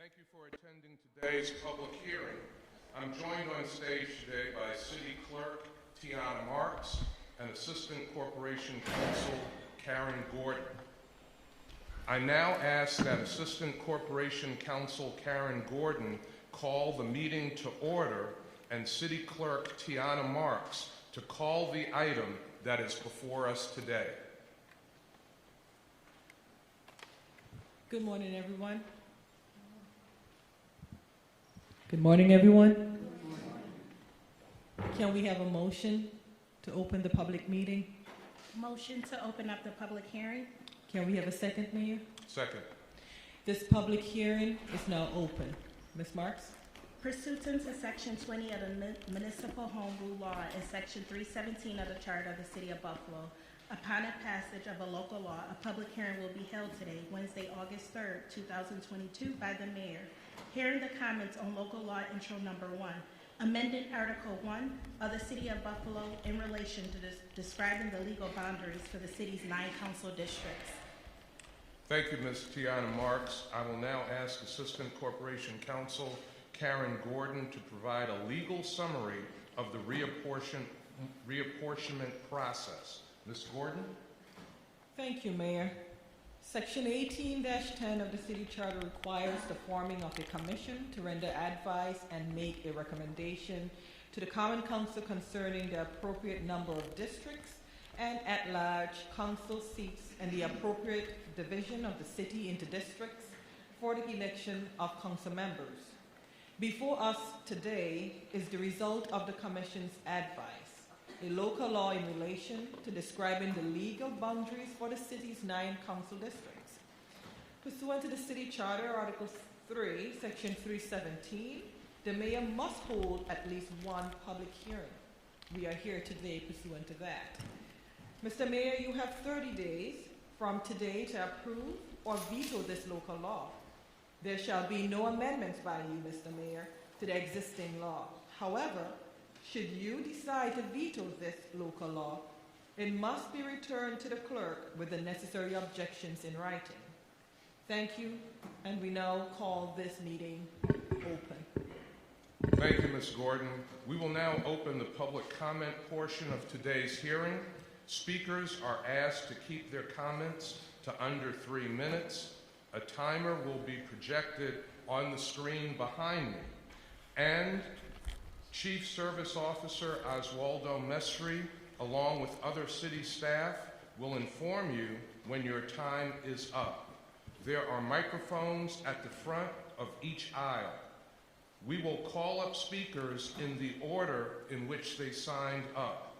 Thank you for attending today's public hearing. I'm joined on stage today by City Clerk Tiana Marks and Assistant Corporation Counsel Karen Gordon. I now ask that Assistant Corporation Counsel Karen Gordon call the meeting to order and City Clerk Tiana Marks to call the item that is before us today. Good morning, everyone. Good morning, everyone. Can we have a motion to open the public meeting? Motion to open up the public hearing. Can we have a second, Mayor? Second. This public hearing is now open. Ms. Marks? Pursuant to Section 20 of the Municipal Home Rule Law and Section 317 of the Charter of the City of Buffalo, upon the passage of a local law, a public hearing will be held today, Wednesday, August 3rd, 2022, by the Mayor. Hearing the comments on local law intro number 1, amending Article 1 of the City of Buffalo in relation to describing the legal boundaries for the city's 9 council districts. Thank you, Ms. Tiana Marks. I will now ask Assistant Corporation Counsel Karen Gordon to provide a legal summary of the reapportionment process. Ms. Gordon? Thank you, Mayor. Section 18-10 of the City Charter requires the forming of a commission to render advice and make a recommendation to the Common Council concerning the appropriate number of districts and at-large council seats and the appropriate division of the city into districts for the election of council members. Before us today is the result of the Commission's advice, a local law in relation to describing the legal boundaries for the city's 9 council districts. Pursuant to the City Charter, Article 3, Section 317, the Mayor must hold at least one public hearing. We are here today pursuant to that. Mr. Mayor, you have 30 days from today to approve or veto this local law. There shall be no amendments by you, Mr. Mayor, to the existing law. However, should you decide to veto this local law, it must be returned to the clerk with the necessary objections in writing. Thank you, and we now call this meeting open. Thank you, Ms. Gordon. We will now open the public comment portion of today's hearing. Speakers are asked to keep their comments to under 3 minutes. A timer will be projected on the screen behind me, and Chief Service Officer Oswaldo Mesri, along with other city staff, will inform you when your time is up. There are microphones at the front of each aisle. We will call up speakers in the order in which they signed up.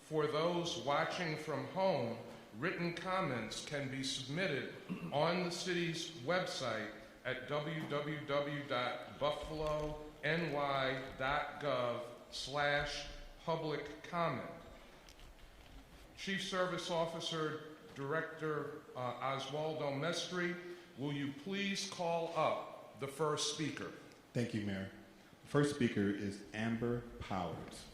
For those watching from home, written comments can be submitted on the city's website at www.buffalony.gov/public comment. Chief Service Officer Director Oswaldo Mesri, will you please call up the first speaker? Thank you, Mayor. The first speaker is Amber Powers.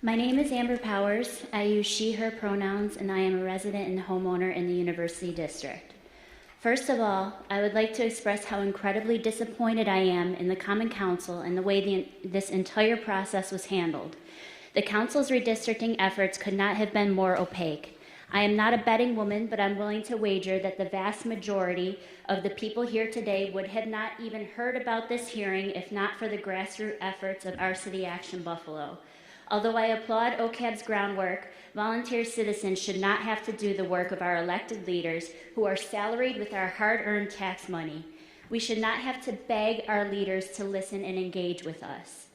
My name is Amber Powers. I use she, her pronouns, and I am a resident and homeowner in the University District. First of all, I would like to express how incredibly disappointed I am in the Common Council and the way this entire process was handled. The Council's redistricting efforts could not have been more opaque. I am not a betting woman, but I'm willing to wager that the vast majority of the people here today would have not even heard about this hearing if not for the grassroots efforts of Our City Action Buffalo. Although I applaud OCAB's groundwork, volunteer citizens should not have to do the work of our elected leaders who are salaried with our hard-earned tax money. We should not have to beg our leaders to listen and engage with us.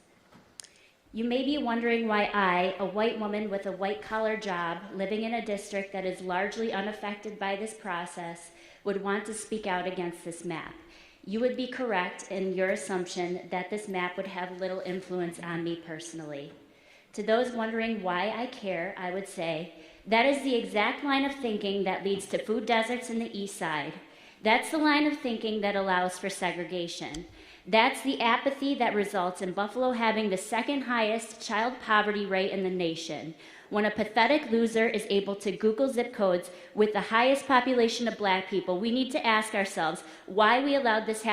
You may be wondering why I, a white woman with a white-collar job, living in a district that is largely unaffected by this process, would want to speak out against this map. You would be correct in your assumption that this map would have little influence on me personally. To those wondering why I care, I would say, that is the exact line of thinking that leads to food deserts in the East Side. That's the line of thinking that allows for segregation. That's the apathy that results in Buffalo having the second highest child poverty rate in the nation. when a pathetic loser is able to Google zip codes with the highest population of black people, we need to ask ourselves why we allowed this to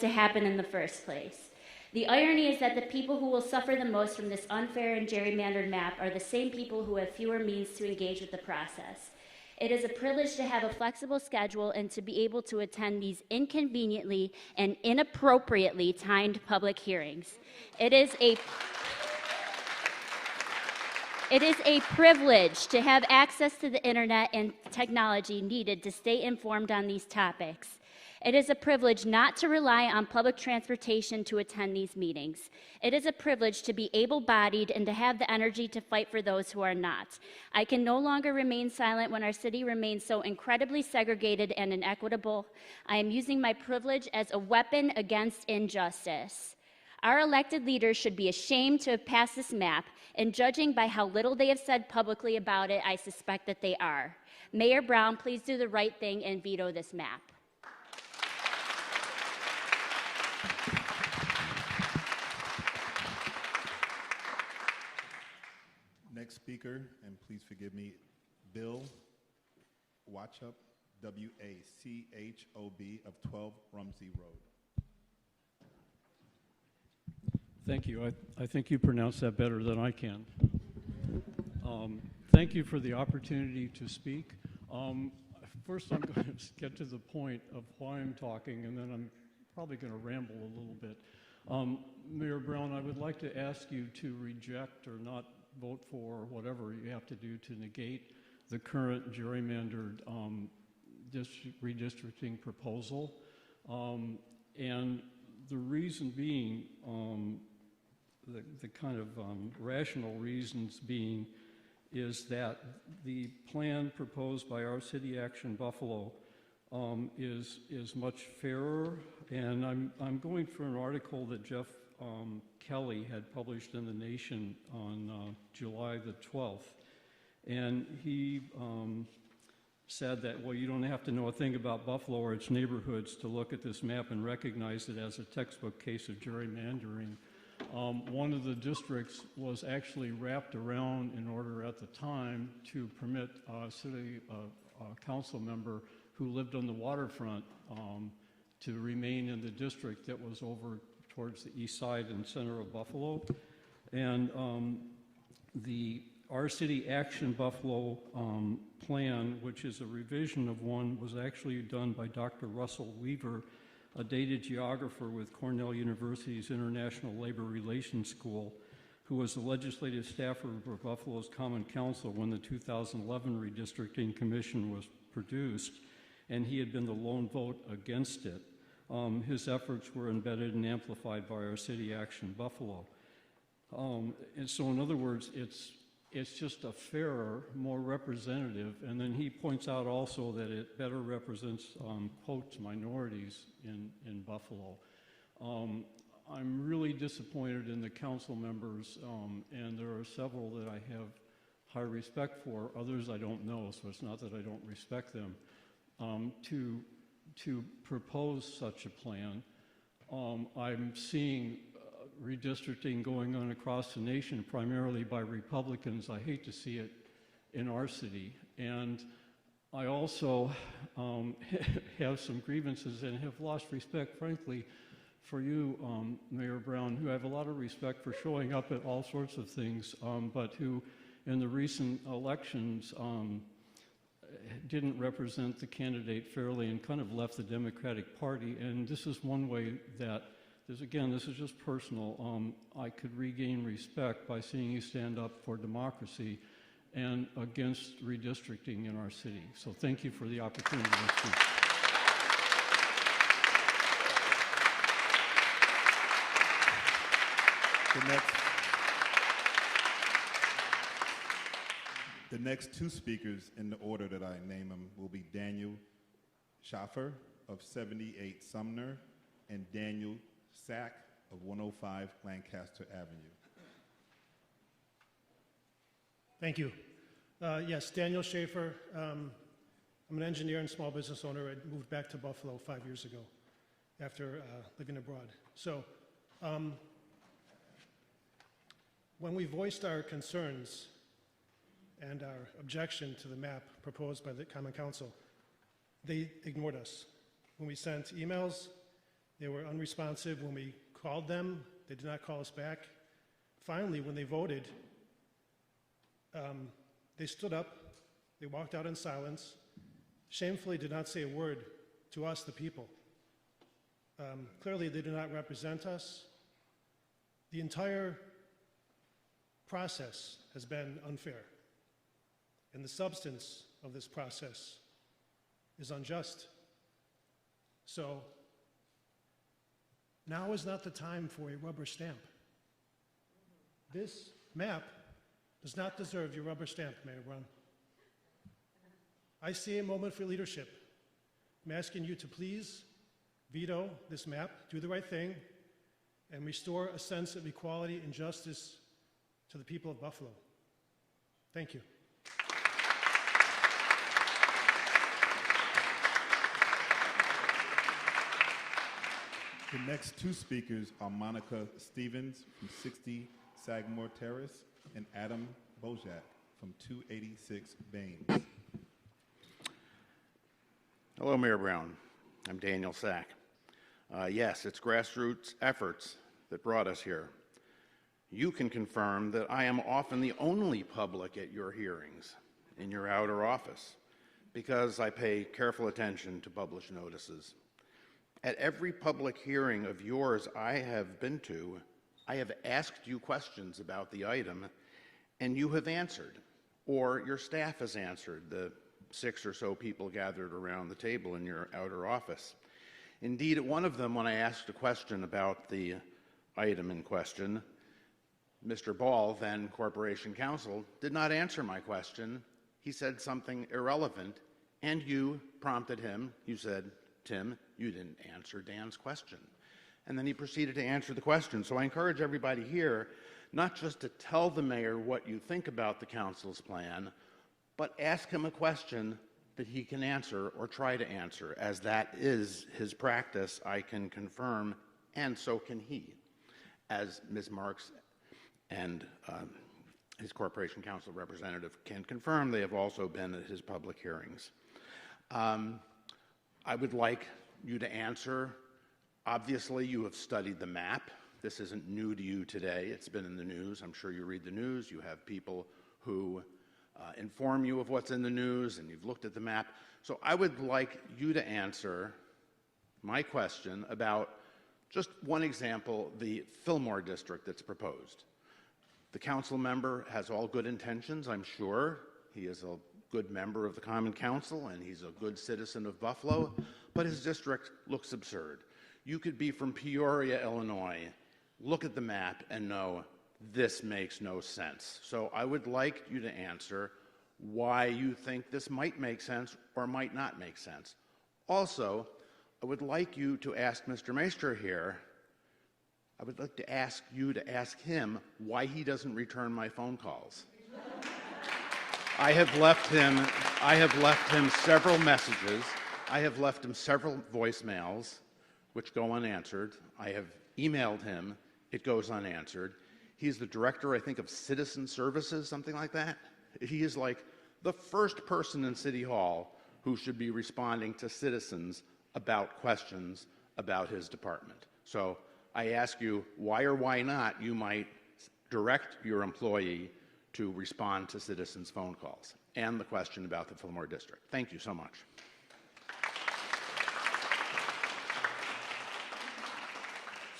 happen in the first place. The irony is that the people who will suffer the most from this unfair and gerrymandered map are the same people who have fewer means to engage with the process. It is a privilege to have a flexible schedule and to be able to attend these inconveniently and inappropriately timed public hearings. It is a privilege to have access to the internet and technology needed to stay informed on these topics. It is a privilege not to rely on public transportation to attend these meetings. It is a privilege to be able-bodied and to have the energy to fight for those who are not. I can no longer remain silent when our city remains so incredibly segregated and inequitable. I am using my privilege as a weapon against injustice. Our elected leaders should be ashamed to have passed this map, and judging by how little they have said publicly about it, I suspect that they are. Mayor Brown, please do the right thing and veto this map. Next speaker, and please forgive me, Bill Wachob, W-A-C-H-O-B, of 12 Rumsey Road. Thank you. I think you pronounced that better than I can. Thank you for the opportunity to speak. First, I'm going to get to the point of why I'm talking, and then I'm probably going to ramble a little bit. Mayor Brown, I would like to ask you to reject or not vote for whatever you have to do to negate the current gerrymandered redistricting proposal. And the reason being, the kind of rational reasons being, is that the plan proposed by our city Action Buffalo is much fairer. And I'm going for an article that Jeff Kelly had published in The Nation on July the 12th. And he said that, well, you don't have to know a thing about Buffalo or its neighborhoods to look at this map and recognize it as a textbook case of gerrymandering. One of the districts was actually wrapped around in order at the time to permit a city council member who lived on the waterfront to remain in the district that was over towards the east side and center of Buffalo. And our city Action Buffalo plan, which is a revision of one, was actually done by Dr. Russell Weaver, a data geographer with Cornell University's International Labor Relations School, who was the legislative staffer for Buffalo's Common Council when the 2011 Redistricting Commission was produced, and he had been the lone vote against it. His efforts were embedded and amplified by our city Action Buffalo. And so in other words, it's just a fairer, more representative, and then he points out also that it better represents, quotes, minorities in Buffalo. I'm really disappointed in the council members, and there are several that I have high respect for, others I don't know, so it's not that I don't respect them, to propose such a plan. I'm seeing redistricting going on across the nation, primarily by Republicans. I hate to see it in our city. And I also have some grievances and have lost respect, frankly, for you, Mayor Brown, who I have a lot of respect for showing up at all sorts of things, but who in the recent elections didn't represent the candidate fairly and kind of left the Democratic Party. And this is one way that this is just personal. I could regain respect by seeing you stand up for democracy and against redistricting in our city. So thank you for the opportunity to speak. The next two speakers in the order that I name them will be Daniel Schaffer of 78 Sumner and Daniel Sack of 105 Lancaster Avenue. Thank you. Yes, Daniel Schaefer. I'm an engineer and small business owner. I moved back to Buffalo 5 years ago after living abroad. So When we voiced our concerns and our objection to the map proposed by the Common Council, they ignored us. When we sent emails, they were unresponsive. When we called them, they did not call us back. Finally, when they voted, they stood up, they walked out in silence, shamefully did not say a word to us, the people. Clearly, they do not represent us. The entire process has been unfair, and the substance of this process is unjust. So, now is not the time for a rubber stamp. This map does not deserve your rubber stamp, Mayor Brown. I see a moment for leadership. I'm asking you to please veto this map, do the right thing, and restore a sense of equality and justice to the people of Buffalo. Thank you. The next two speakers are Monica Stevens from 60 Sagamore Terrace and Adam Bojack from 286 Baines. Hello, Mayor Brown. I'm Daniel Sack. Yes, it's grassroots efforts that brought us here. You can confirm that I am often the only public at your hearings in your outer office because I pay careful attention to published notices. At every public hearing of yours I have been to, I have asked you questions about the item, and you have answered, or your staff has answered, the 6 or so people gathered around the table in your outer office. Indeed, at one of them, when I asked a question about the item in question, Mr. Ball, then Corporation Counsel, did not answer my question. He said something irrelevant, and you prompted him. You said, "Tim, you didn't answer Dan's question." And then he proceeded to answer the question. So I encourage everybody here not just to tell the mayor what you think about the council's plan, but ask him a question that he can answer or try to answer, as that is his practice, I can confirm, and so can he. As Ms. Marks and his Corporation Counsel representative can confirm, they have also been at his public hearings. I would like you to answer. Obviously, you have studied the map. This isn't new to you today. It's been in the news. I'm sure you read the news. You have people who inform you of what's in the news, and you've looked at the map. So I would like you to answer my question about just one example, the Fillmore District that's proposed. The council member has all good intentions, I'm sure. He is a good member of the Common Council, and he's a good citizen of Buffalo, but his district looks absurd. You could be from Peoria, Illinois, look at the map and know this makes no sense. So I would like you to answer why you think this might make sense or might not make sense. Also, I would like you to ask Mr. Maester here, I would like to ask you to ask him why he doesn't return my phone calls. I have left him several messages. I have left him several voicemails, which go unanswered. I have emailed him. It goes unanswered. He's the director, I think, of Citizen Services, something like that. He is like the first person in City Hall who should be responding to citizens about questions about his department. So I ask you, why or why not you might direct your employee to respond to citizens' phone calls and the question about the Fillmore District. Thank you so much.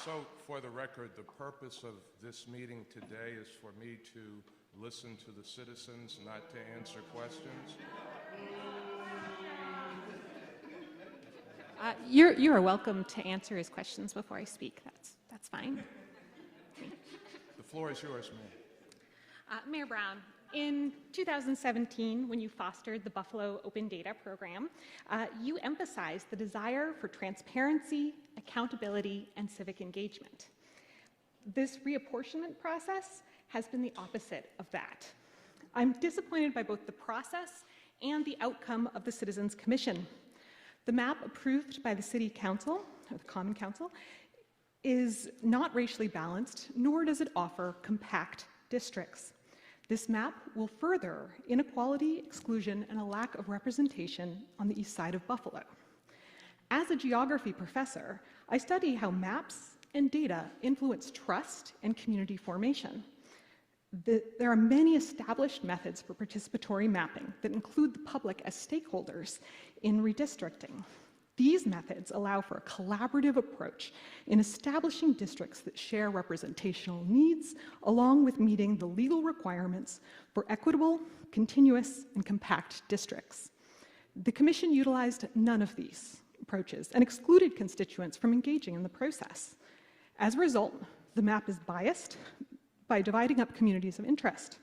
So, for the record, the purpose of this meeting today is for me to listen to the citizens, not to answer questions. You are welcome to answer his questions before I speak. That's fine. The floor is yours, ma'am. Mayor Brown, in 2017, when you fostered the Buffalo Open Data Program, you emphasized the desire for transparency, accountability, and civic engagement. This reapportionment process has been the opposite of that. I'm disappointed by both the process and the outcome of the Citizens Commission. The map approved by the City Council, or the Common Council, is not racially balanced, nor does it offer compact districts. This map will further inequality, exclusion, and a lack of representation on the east side of Buffalo. As a geography professor, I study how maps and data influence trust and community formation. There are many established methods for participatory mapping that include the public as stakeholders in redistricting. These methods allow for a collaborative approach in establishing districts that share representational needs, along with meeting the legal requirements for equitable, continuous, and compact districts. The Commission utilized none of these approaches and excluded constituents from engaging in the process. As a result, the map is biased by dividing up communities of interest.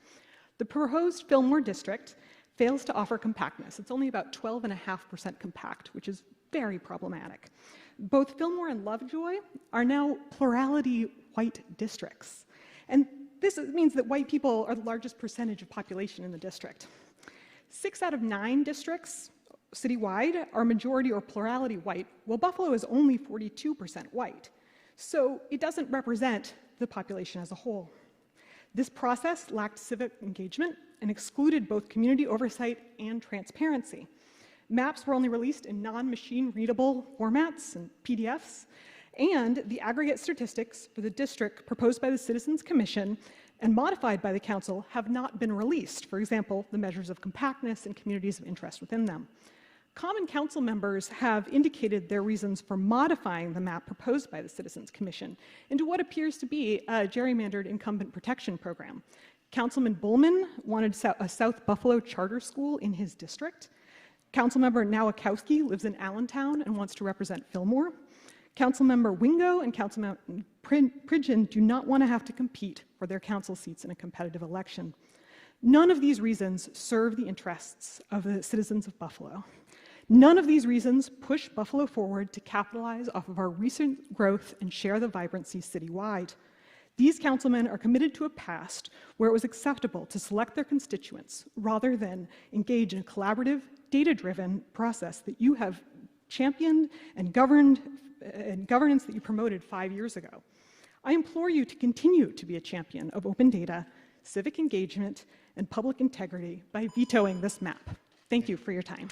The proposed Fillmore District fails to offer compactness. It's only about 12.5% compact, which is very problematic. Both Fillmore and Lovejoy are now plurality white districts. And this means that white people are the largest percentage of population in the district. 6 out of 9 districts citywide are majority or plurality white, while Buffalo is only 42% white. So it doesn't represent the population as a whole. This process lacked civic engagement and excluded both community oversight and transparency. Maps were only released in non-machine readable formats and PDFs, and the aggregate statistics for the district proposed by the Citizens Commission and modified by the Council have not been released. For example, the measures of compactness and communities of interest within them. Common Council members have indicated their reasons for modifying the map proposed by the Citizens Commission into what appears to be a gerrymandered incumbent protection program. Councilman Bullman wanted a South Buffalo charter school in his district. Councilmember Nowakowski lives in Allentown and wants to represent Fillmore. Councilmember Wingo and Councilmember Pridgeon do not want to have to compete for their council seats in a competitive election. None of these reasons serve the interests of the citizens of Buffalo. None of these reasons push Buffalo forward to capitalize off of our recent growth and share the vibrancy citywide. These councilmen are committed to a past where it was acceptable to select their constituents rather than engage in a collaborative, data-driven process that you have championed and governed and governance that you promoted 5 years ago. I implore you to continue to be a champion of open data, civic engagement, and public integrity by vetoing this map. Thank you for your time.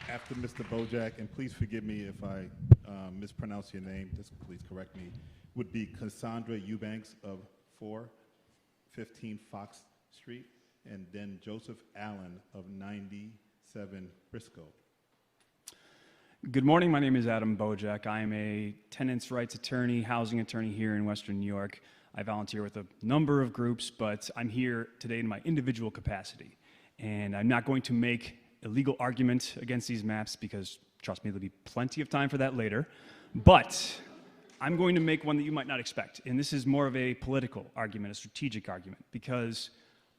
After Mr. Bojack, and please forgive me if I mispronounce your name, just please correct me, would be Cassandra Eubanks of 415 Fox Street, and then Joseph Allen of 97 Briscoe. Good morning, my name is Adam Bojack. I am a tenants' rights attorney, housing attorney here in Western New York. I volunteer with a number of groups, but I'm here today in my individual capacity. And I'm not going to make a legal argument against these maps because, trust me, there'll be plenty of time for that later. But I'm going to make one that you might not expect. And this is more of a political argument, a strategic argument, because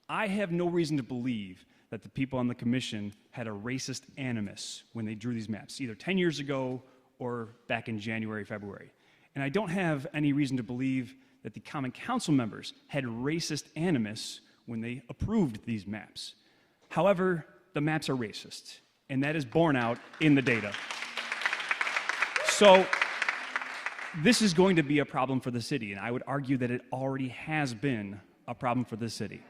I have no reason to believe that the people on the commission had a racist animus when they drew these maps, either 10 years ago or back in January, February. And I don't have any reason to believe that the Common Council members had racist animus when they approved these maps. However, the maps are racist, and that is borne out in the data. So this is going to be a problem for the city, and I would argue that it already has been a problem for the city.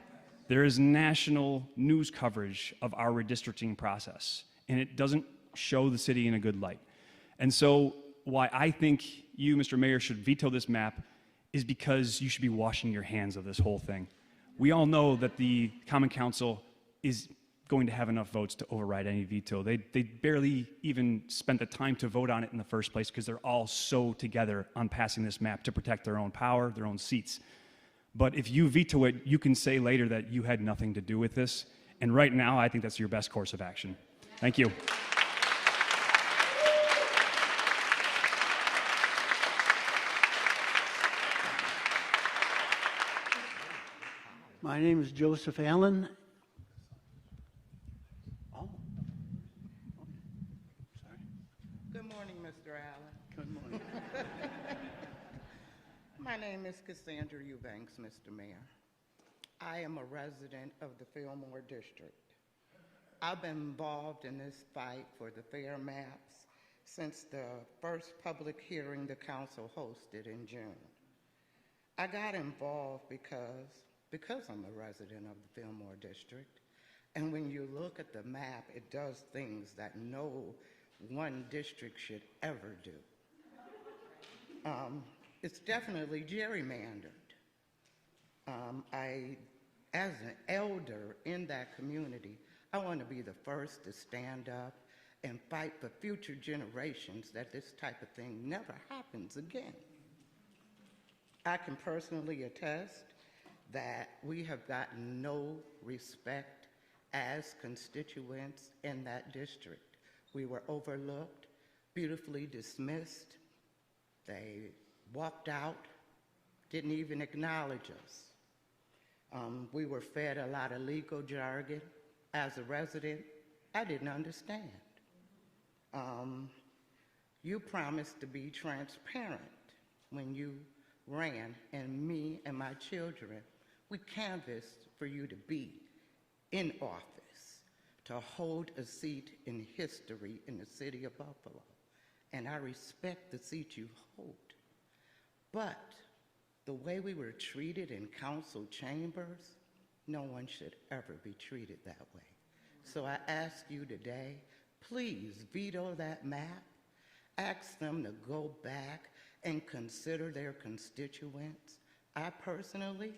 There is national news coverage of our redistricting process, and it doesn't show the city in a good light. And so why I think you, Mr. Mayor, should veto this map is because you should be washing your hands of this whole thing. We all know that the Common Council is going to have enough votes to override any veto. They barely even spent the time to vote on it in the first place because they're all so together on passing this map to protect their own power, their own seats. But if you veto it, you can say later that you had nothing to do with this. And right now, I think that's your best course of action. Thank you. My name is Joseph Allen. Oh, sorry. Good morning, Mr. Allen. Good morning. My name is Cassandra Eubanks, Mr. Mayor. I am a resident of the Fillmore District. I've been involved in this fight for the fair maps since the first public hearing the council hosted in June. I got involved because I'm a resident of the Fillmore District, and when you look at the map, it does things that no one district should ever do. It's definitely gerrymandered. As an elder in that community, I want to be the first to stand up and fight for future generations that this type of thing never happens again. I can personally attest that we have gotten no respect as constituents in that district. We were overlooked, beautifully dismissed. They walked out, didn't even acknowledge us. We were fed a lot of legal jargon. As a resident, I didn't understand. You promised to be transparent when you ran, and me and my children, we canvassed for you to be in office, to hold a seat in history in the city of Buffalo. And I respect the seat you hold. But the way we were treated in council chambers, no one should ever be treated that way. So I ask you today, please veto that map. Ask them to go back and consider their constituents. I personally,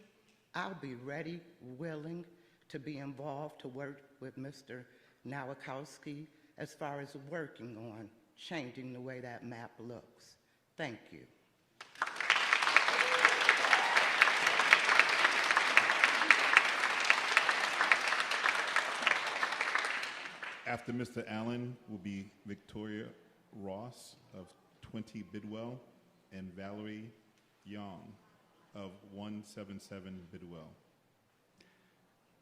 I'll be ready, willing to be involved to work with Mr. Nowakowski as far as working on changing the way that map looks. Thank you. After Mr. Allen will be Victoria Ross of 20 Bidwell and Valerie Young of 177 Bidwell.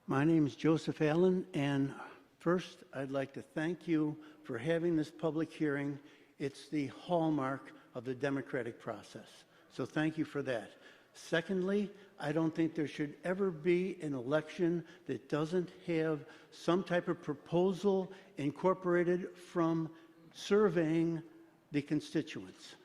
My name is Joseph Allen, and first I'd like to thank you for having this public hearing. It's the hallmark of the democratic process, so thank you for that. Secondly, I don't think there should ever be an election that doesn't have some type of proposal incorporated from surveying the constituents.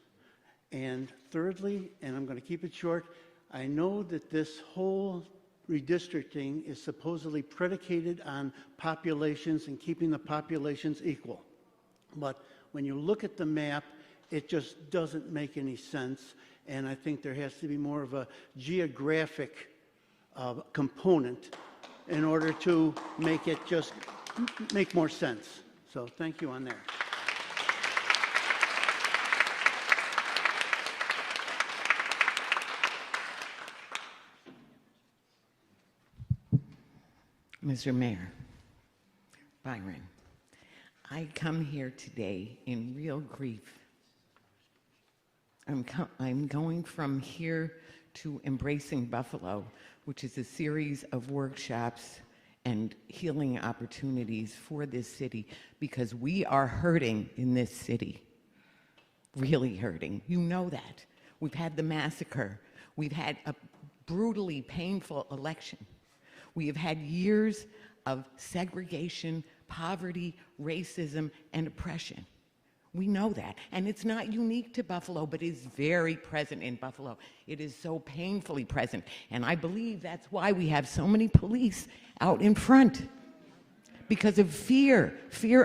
And thirdly, and I'm going to keep it short, I know that this whole redistricting is supposedly predicated on populations and keeping the populations equal. But when you look at the map, it just doesn't make any sense. And I think there has to be more of a geographic component in order to make it just make more sense. So thank you on that. Mr. Mayor, Byron, I come here today in real grief. I'm going from here to Embracing Buffalo, which is a series of workshops and healing opportunities for this city, because we are hurting in this city, really hurting. You know that. We've had the massacre. We've had a brutally painful election. We have had years of segregation, poverty, racism, and oppression. We know that. And it's not unique to Buffalo, but is very present in Buffalo. It is so painfully present. And I believe that's why we have so many police out in front. Because of fear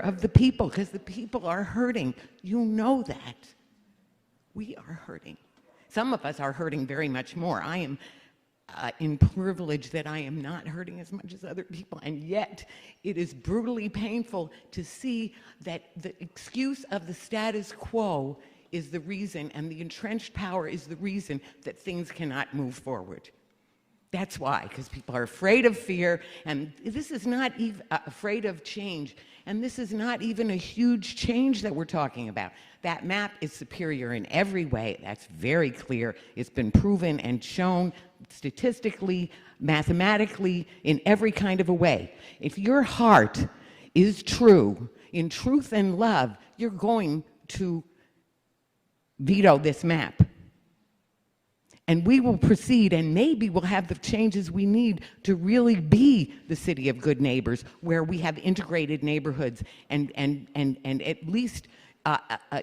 of the people, because the people are hurting. You know that. We are hurting. Some of us are hurting very much more. I am in privilege that I am not hurting as much as other people, and yet it is brutally painful to see that the excuse of the status quo is the reason, and the entrenched power is the reason that things cannot move forward. That's why, because people are afraid of fear, and this is not even afraid of change, and this is not even a huge change that we're talking about. That map is superior in every way. That's very clear. It's been proven and shown statistically, mathematically, in every kind of a way. If your heart is true, in truth and love, you're going to veto this map. And we will proceed, and maybe we'll have the changes we need to really be the city of good neighbors, where we have integrated neighborhoods and at least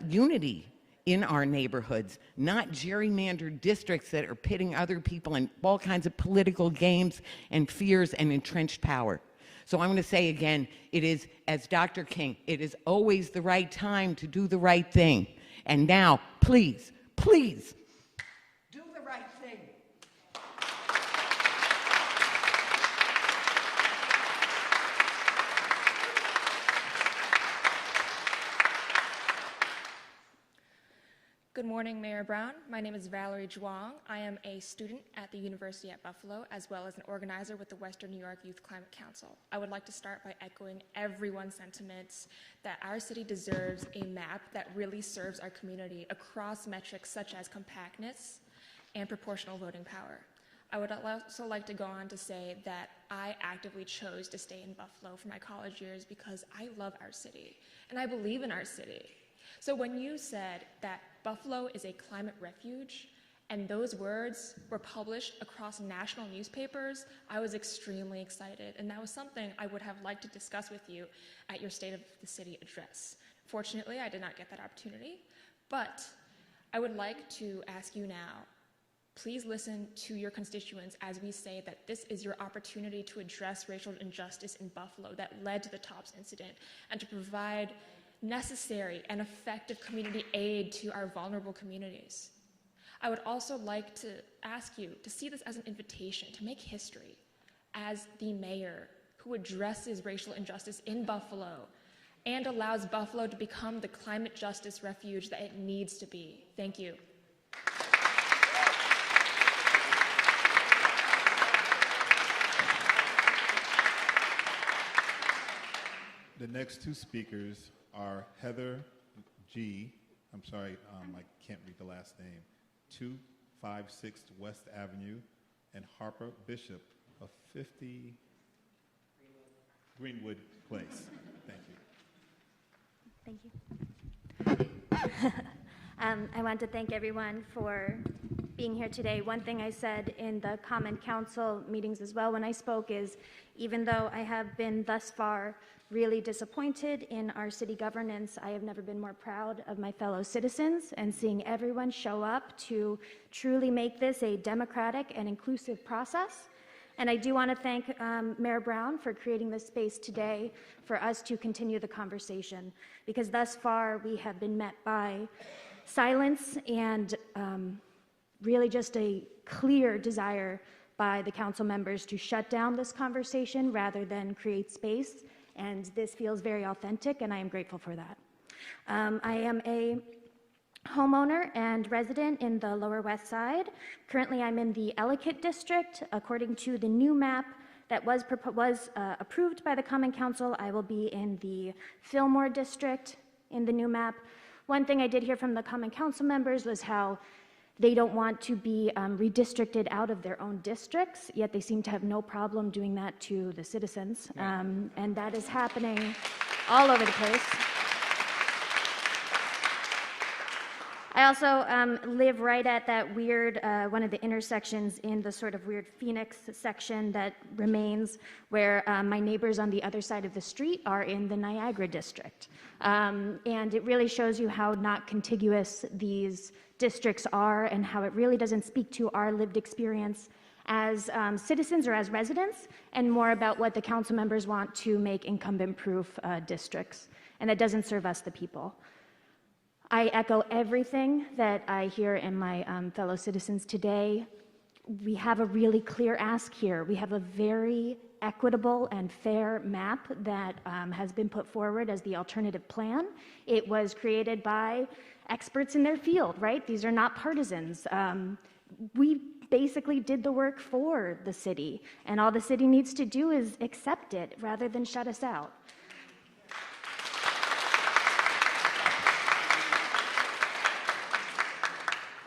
unity in our neighborhoods, not gerrymandered districts that are pitting other people in all kinds of political games and fears and entrenched power. So I'm going to say again, it is, as Dr. King, it is always the right time to do the right thing. And now, please, please, do the right thing. Good morning, Mayor Brown. My name is Valerie Zhuang. I am a student at the University at Buffalo, as well as an organizer with the Western New York Youth Climate Council. I would like to start by echoing everyone's sentiments that our city deserves a map that really serves our community across metrics such as compactness and proportional voting power. I would also like to go on to say that I actively chose to stay in Buffalo for my college years because I love our city, and I believe in our city. So when you said that Buffalo is a climate refuge, and those words were published across national newspapers, I was extremely excited, and that was something I would have liked to discuss with you at your State of the City address. Fortunately, I did not get that opportunity, but I would like to ask you now, please listen to your constituents as we say that this is your opportunity to address racial injustice in Buffalo that led to the Tops incident, and to provide necessary and effective community aid to our vulnerable communities. I would also like to ask you to see this as an invitation to make history as the mayor who addresses racial injustice in Buffalo and allows Buffalo to become the climate justice refuge that it needs to be. Thank you. The next two speakers are Heather G. I'm sorry, I can't read the last name. 256 West Avenue, and Harper Bishop of 50 Greenwood Place. Thank you. Thank you. I want to thank everyone for being here today. One thing I said in the Common Council meetings as well when I spoke is, even though I have been thus far really disappointed in our city governance, I have never been more proud of my fellow citizens and seeing everyone show up to truly make this a democratic and inclusive process. And I do want to thank Mayor Brown for creating this space today for us to continue the conversation, because thus far we have been met by silence and really just a clear desire by the council members to shut down this conversation rather than create space. And this feels very authentic, and I am grateful for that. I am a homeowner and resident in the Lower West Side. Currently, I'm in the Ellicott District. According to the new map that was approved by the Common Council, I will be in the Fillmore District in the new map. One thing I did hear from the Common Council members was how they don't want to be redistricted out of their own districts, yet they seem to have no problem doing that to the citizens. And that is happening all over the place. I also live right at that weird, one of the intersections in the sort of weird Phoenix section that remains, where my neighbors on the other side of the street are in the Niagara district. And it really shows you how not contiguous these districts are and how it really doesn't speak to our lived experience as citizens or as residents, and more about what the council members want to make incumbent-proof districts. And that doesn't serve us, the people. I echo everything that I hear in my fellow citizens today. We have a really clear ask here. We have a very equitable and fair map that has been put forward as the alternative plan. It was created by experts in their field, right? These are not partisans. We basically did the work for the city, and all the city needs to do is accept it rather than shut us out.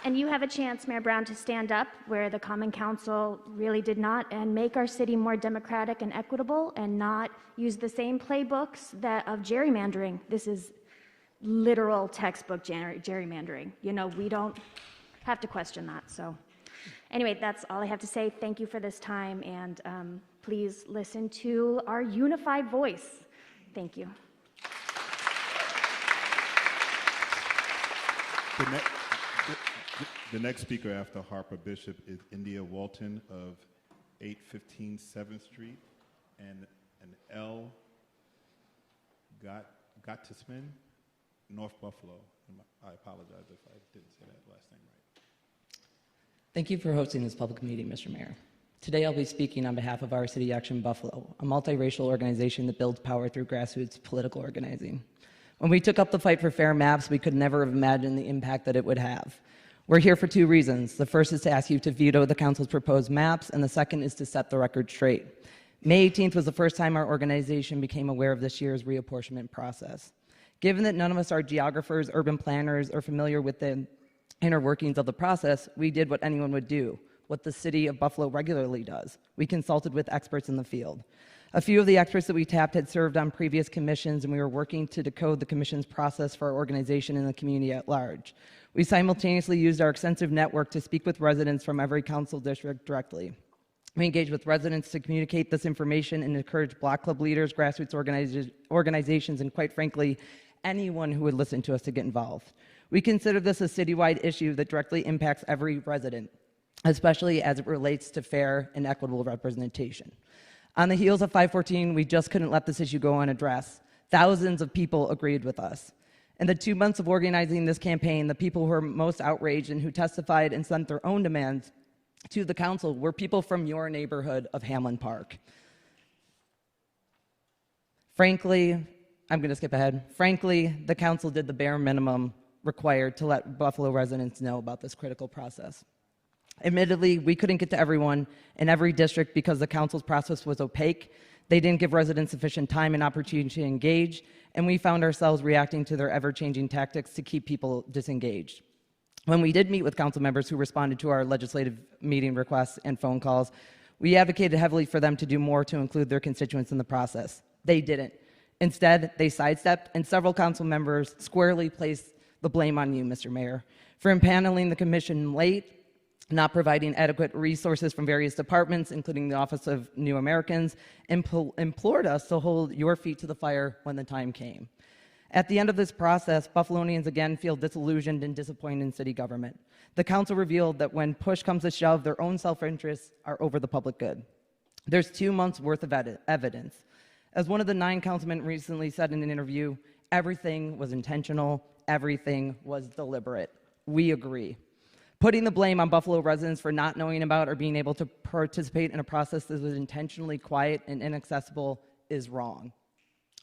And you have a chance, Mayor Brown, to stand up where the Common Council really did not, and make our city more democratic and equitable, and not use the same playbooks of gerrymandering. This is literal textbook gerrymandering. You know, we don't have to question that. So Anyway, that's all I have to say. Thank you for this time, and please listen to our unified voice. Thank you. The next speaker after Harper Bishop is India Walton of 815 7th Street and an L. Gottisman, North Buffalo. I apologize if I didn't say that last name right. Thank you for hosting this public meeting, Mr. Mayor. Today I'll be speaking on behalf of our City Action Buffalo, a multiracial organization that builds power through grassroots political organizing. When we took up the fight for fair maps, we could never have imagined the impact that it would have. We're here for two reasons. The first is to ask you to veto the council's proposed maps, and the second is to set the record straight. May 18th was the first time our organization became aware of this year's reapportionment process. Given that none of us are geographers, urban planners, or familiar with the inner workings of the process, we did what anyone would do, what the city of Buffalo regularly does. We consulted with experts in the field. A few of the experts that we tapped had served on previous commissions, and we were working to decode the commission's process for our organization and the community at large. We simultaneously used our extensive network to speak with residents from every council district directly. We engaged with residents to communicate this information and encourage Block Club leaders, grassroots organizations, and quite frankly, anyone who would listen to us to get involved. We consider this a citywide issue that directly impacts every resident, especially as it relates to fair and equitable representation. On the heels of 514, we just couldn't let this issue go unaddressed. Thousands of people agreed with us. In the 2 months of organizing this campaign, the people who were most outraged and who testified and sent their own demands to the council were people from your neighborhood of Hamlin Park. Frankly, I'm going to skip ahead. Frankly, the council did the bare minimum required to let Buffalo residents know about this critical process. Admittedly, we couldn't get to everyone in every district because the council's process was opaque. They didn't give residents sufficient time and opportunity to engage, and we found ourselves reacting to their ever-changing tactics to keep people disengaged. When we did meet with council members who responded to our legislative meeting requests and phone calls, we advocated heavily for them to do more to include their constituents in the process. They didn't. Instead, they sidestepped, and several council members squarely placed the blame on you, Mr. Mayor, for impaneling the commission late, not providing adequate resources from various departments, including the Office of New Americans, and implored us to hold your feet to the fire when the time came. At the end of this process, Buffalonians again feel disillusioned and disappointed in city government. The council revealed that when push comes to shove, their own self-interests are over the public good. There's 2 months worth of evidence. As one of the 9 councilmen recently said in an interview, everything was intentional, everything was deliberate. We agree. Putting the blame on Buffalo residents for not knowing about or being able to participate in a process that was intentionally quiet and inaccessible is wrong.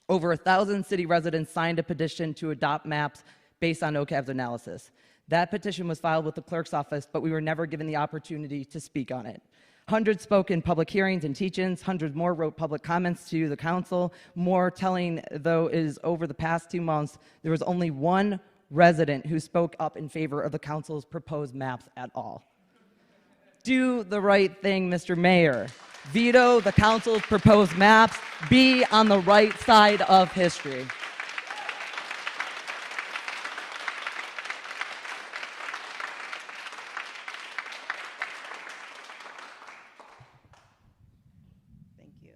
Over 1,000 city residents signed a petition to adopt maps based on OCAV's analysis. That petition was filed with the clerk's office, but we were never given the opportunity to speak on it. Hundreds spoke in public hearings and teach-ins. Hundreds more wrote public comments to the council. More telling, though, is over the past 2 months, there was only one resident who spoke up in favor of the council's proposed maps at all. Do the right thing, Mr. Mayor. Veto the council's proposed maps. Be on the right side of history. Thank you.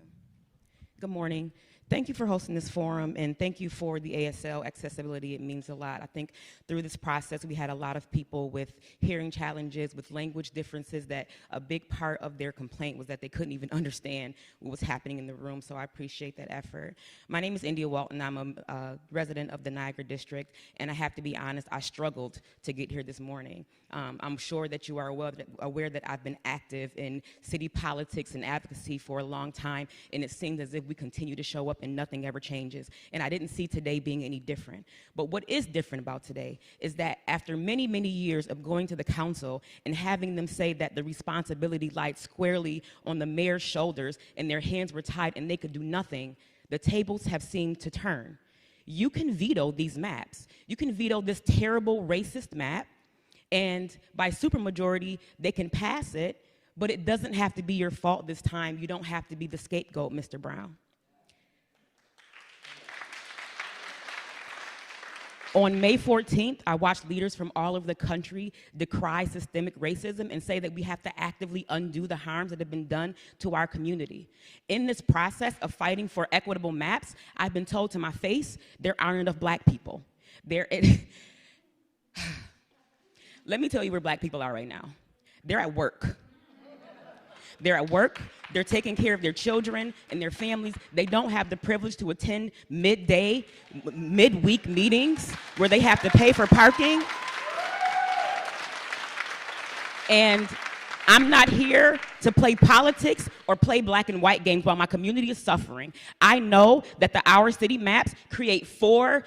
Good morning. Thank you for hosting this forum, and thank you for the ASL accessibility. It means a lot. I think through this process, we had a lot of people with hearing challenges, with language differences, that a big part of their complaint was that they couldn't even understand what was happening in the room, so I appreciate that effort. My name is India Walton. I'm a resident of the Niagara District, and I have to be honest, I struggled to get here this morning. I'm sure that you are aware that I've been active in city politics and advocacy for a long time, and it seems as if we continue to show up and nothing ever changes. And I didn't see today being any different. But what is different about today is that after many, many years of going to the council and having them say that the responsibility lied squarely on the mayor's shoulders and their hands were tied and they could do nothing, the tables have seemed to turn. You can veto these maps. You can veto this terrible racist map, and by supermajority, they can pass it, but it doesn't have to be your fault this time. You don't have to be the scapegoat, Mr. Brown. On May 14th, I watched leaders from all over the country decry systemic racism and say that we have to actively undo the harms that have been done to our community. In this process of fighting for equitable maps, I've been told to my face, there aren't enough black people. Let me tell you where black people are right now. They're at work. They're at work, they're taking care of their children and their families. They don't have the privilege to attend midweek meetings where they have to pay for parking. And I'm not here to play politics or play black and white games while my community is suffering. I know that our city maps create 4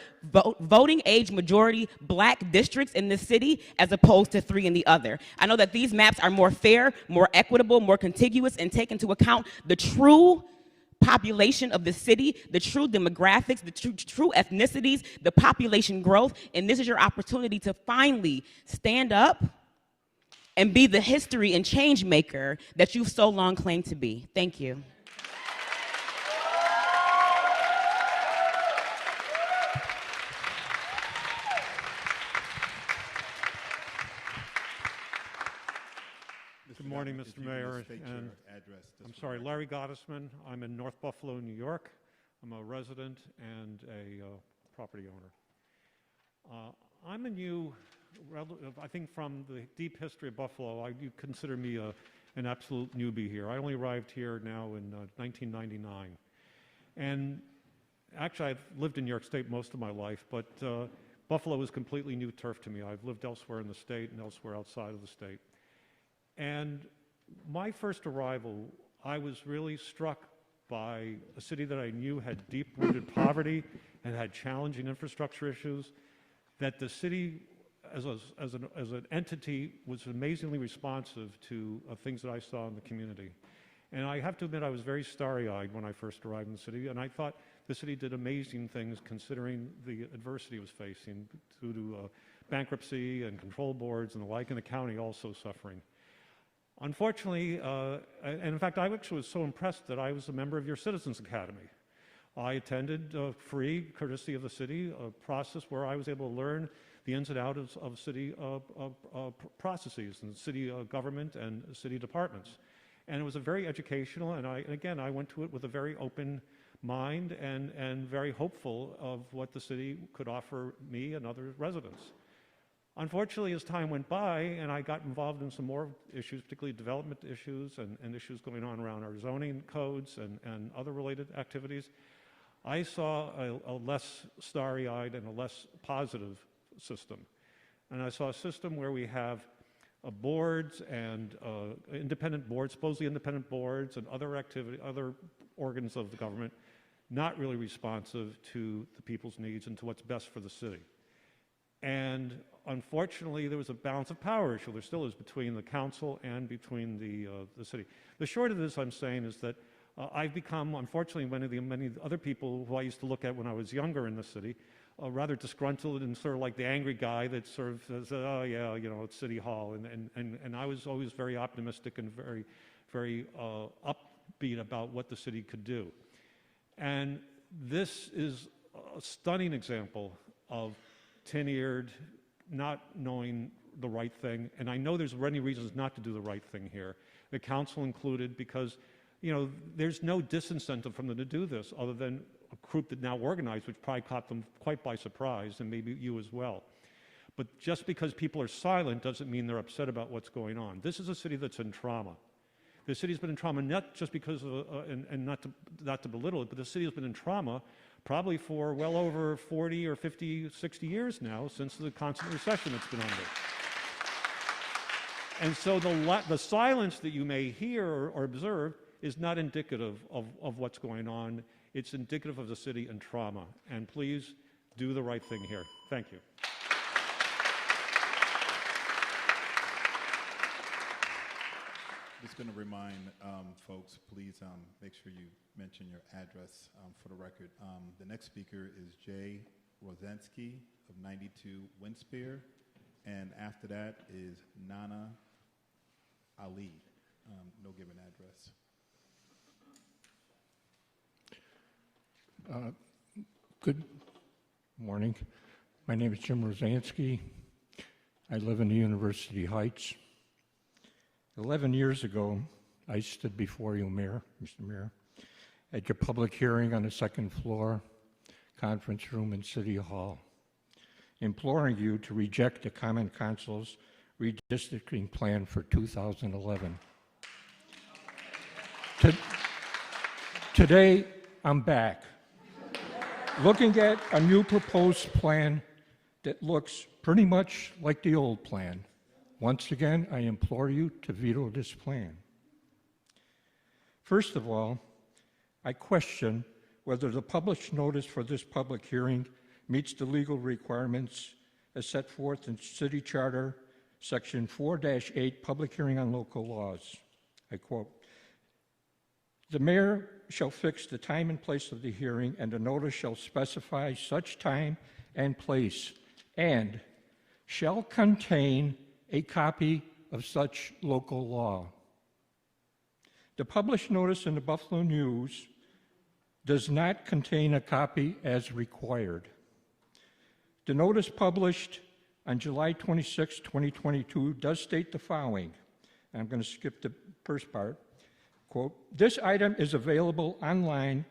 voting age majority black districts in this city as opposed to 3 in the other. I know that these maps are more fair, more equitable, more contiguous, and take into account the true population of the city, the true demographics, the true ethnicities, the population growth, and this is your opportunity to finally stand up and be the history and change maker that you've so long claimed to be. Thank you. Good morning, Mr. Mayor. And I'm sorry, Larry Gottesman. I'm in North Buffalo, New York. I'm a resident and a property owner. I'm a new relative, I think from the deep history of Buffalo, you consider me an absolute newbie here. I only arrived here now in 1999. And actually, I've lived in New York State most of my life, but Buffalo is completely new turf to me. I've lived elsewhere in the state and elsewhere outside of the state. And my first arrival, I was really struck by a city that I knew had deep-rooted poverty and had challenging infrastructure issues, that the city as an entity was amazingly responsive to things that I saw in the community. And I have to admit, I was very starry-eyed when I first arrived in the city, and I thought the city did amazing things considering the adversity it was facing due to bankruptcy and control boards and the like, and the county also suffering. Unfortunately, and in fact, I actually was so impressed that I was a member of your Citizens Academy. I attended free, courtesy of the city, a process where I was able to learn the ins and outs of city processes and city government and city departments. And it was a very educational, and again, I went to it with a very open mind and very hopeful of what the city could offer me and other residents. Unfortunately, as time went by and I got involved in some more issues, particularly development issues and issues going on around our zoning codes and other related activities, I saw a less starry-eyed and a less positive system. And I saw a system where we have boards and independent boards, supposedly independent boards and other organs of the government not really responsive to the people's needs and to what's best for the city. And unfortunately, there was a balance of power issue. There still is between the council and between the city. The short of this, I'm saying, is that I've become, unfortunately, many other people who I used to look at when I was younger in the city, rather disgruntled and sort of like the angry guy that sort of says, oh yeah, you know, it's City Hall. And I was always very optimistic and very, very upbeat about what the city could do. And this is a stunning example of tin-eared, not knowing the right thing. And I know there's many reasons not to do the right thing here, the council included, because, you know, there's no disincentive from them to do this other than a group that now organized, which probably caught them quite by surprise, and maybe you as well. But just because people are silent doesn't mean they're upset about what's going on. This is a city that's in trauma. The city's been in trauma not just because of, and not to belittle it, but the city has been in trauma probably for well over 40 or 50, 60 years now since the constant recession it's been under. And so the silence that you may hear or observe is not indicative of what's going on. It's indicative of the city in trauma. And please do the right thing here. Thank you. Just going to remind folks, please make sure you mention your address for the record. The next speaker is Jay Rosenski of 92 Winspear, and after that is Nana Ali. No given address. Good morning. My name is Jim Rosenski. I live in the University Heights. 11 years ago, I stood before you, Mayor, Mr. Mayor, at your public hearing on the second floor conference room in City Hall, imploring you to reject the Common Council's redistricting plan for 2011. Today, I'm back, looking at a new proposed plan that looks pretty much like the old plan. Once again, I implore you to veto this plan. First of all, I question whether the published notice for this public hearing meets the legal requirements as set forth in City Charter, Section 4-8, Public Hearing on Local Laws. I quote, "The mayor shall fix the time and place of the hearing, and the notice shall specify such time and place, and shall contain a copy of such local law." The published notice in the Buffalo News does not contain a copy as required. The notice published on July 26, 2022 does state the following. And I'm going to skip the first part. Quote, "This item is available online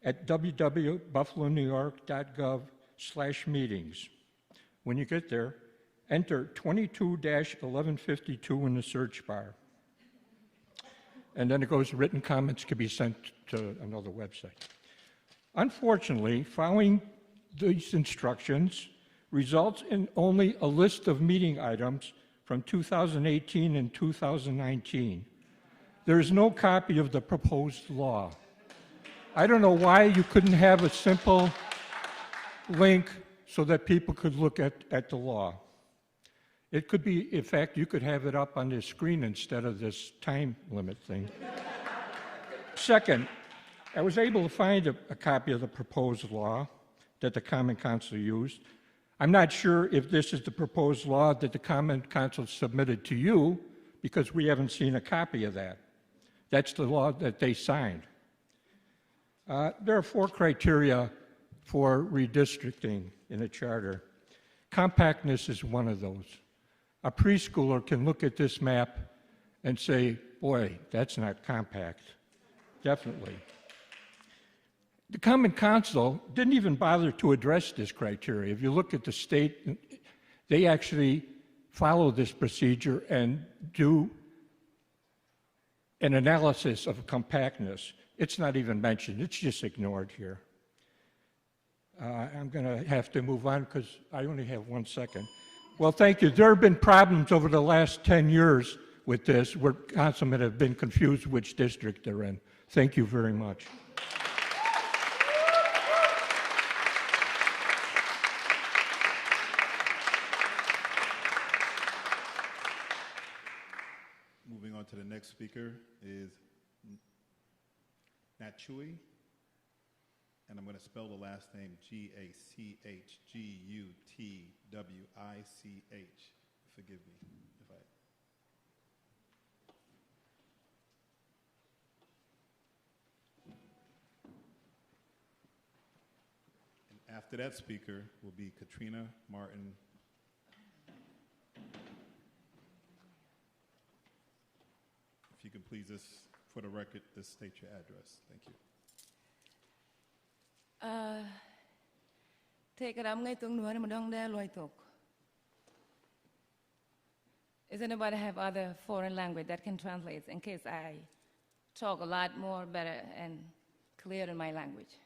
at www.buffalonewyork.gov/meetings. When you get there, enter 22-1152 in the search bar." And then it goes, written comments can be sent to another website. Unfortunately, following these instructions results in only a list of meeting items from 2018 and 2019. There is no copy of the proposed law. I don't know why you couldn't have a simple link so that people could look at the law. It could be, in fact, you could have it up on the screen instead of this time limit thing. Second, I was able to find a copy of the proposed law that the Common Council used. I'm not sure if this is the proposed law that the Common Council submitted to you, because we haven't seen a copy of that. That's the law that they signed. There are 4 criteria for redistricting in a charter. Compactness is one of those. A preschooler can look at this map and say, boy, that's not compact. Definitely. The Common Council didn't even bother to address this criteria. If you look at the state, they actually follow this procedure and do an analysis of compactness. It's not even mentioned. It's just ignored here. I'm going to have to move on because I only have 1 second. Well, thank you. There have been problems over the last 10 years with this where councilmen have been confused which district they're in. Thank you very much. Moving on to the next speaker is Natchui, and I'm going to spell the last name Gachgutwich. Forgive me if I... And after that speaker will be Katrina Martin. If you can please, for the record, just state your address. Thank you. Take it, I'm going to know there, Does anybody have other foreign language that can translate in case I talk a lot more better and clear in my language?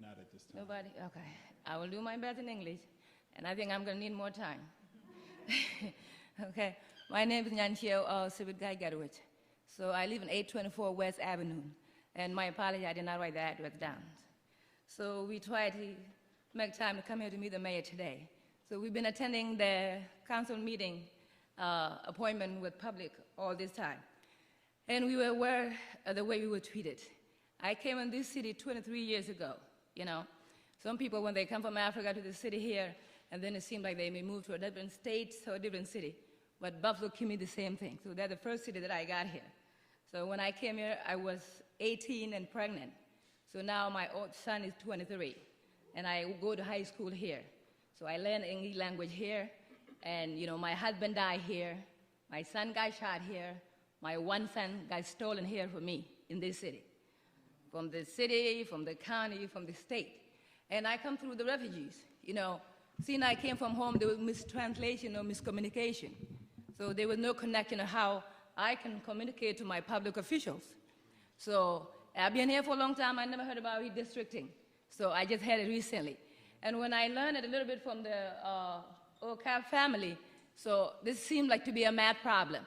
Not at this time. Nobody? Okay. I will do my best in English, and I think I'm going to need more time. Okay. My name is Nyanchio Sibidgai. So I live in 824 West Avenue. And my apology, I did not write the address down. So we tried to make time to come here to meet the mayor today. So we've been attending the council meeting appointment with public all this time. And we were aware of the way we were treated. I came in this city 23 years ago, you know. Some people, when they come from Africa to the city here, and then it seemed like they may move to a different state or a different city. But Buffalo gave me the same thing. So that's the first city that I got here. So when I came here, I was 18 and pregnant. So now my old son is 23. and I go to high school here. So I learned English language here, and my husband died here, my son got shot here, my one son got stolen here from me in this city. From the city, from the county, from the state. And I come through the refugees. Since I came from home, there was mistranslation or miscommunication. So there was no connection of how I can communicate to my public officials. So I've been here for a long time. I never heard about redistricting. So I just heard it recently. And when I learned it a little bit from the OCAP family, so this seemed like to be a math problem.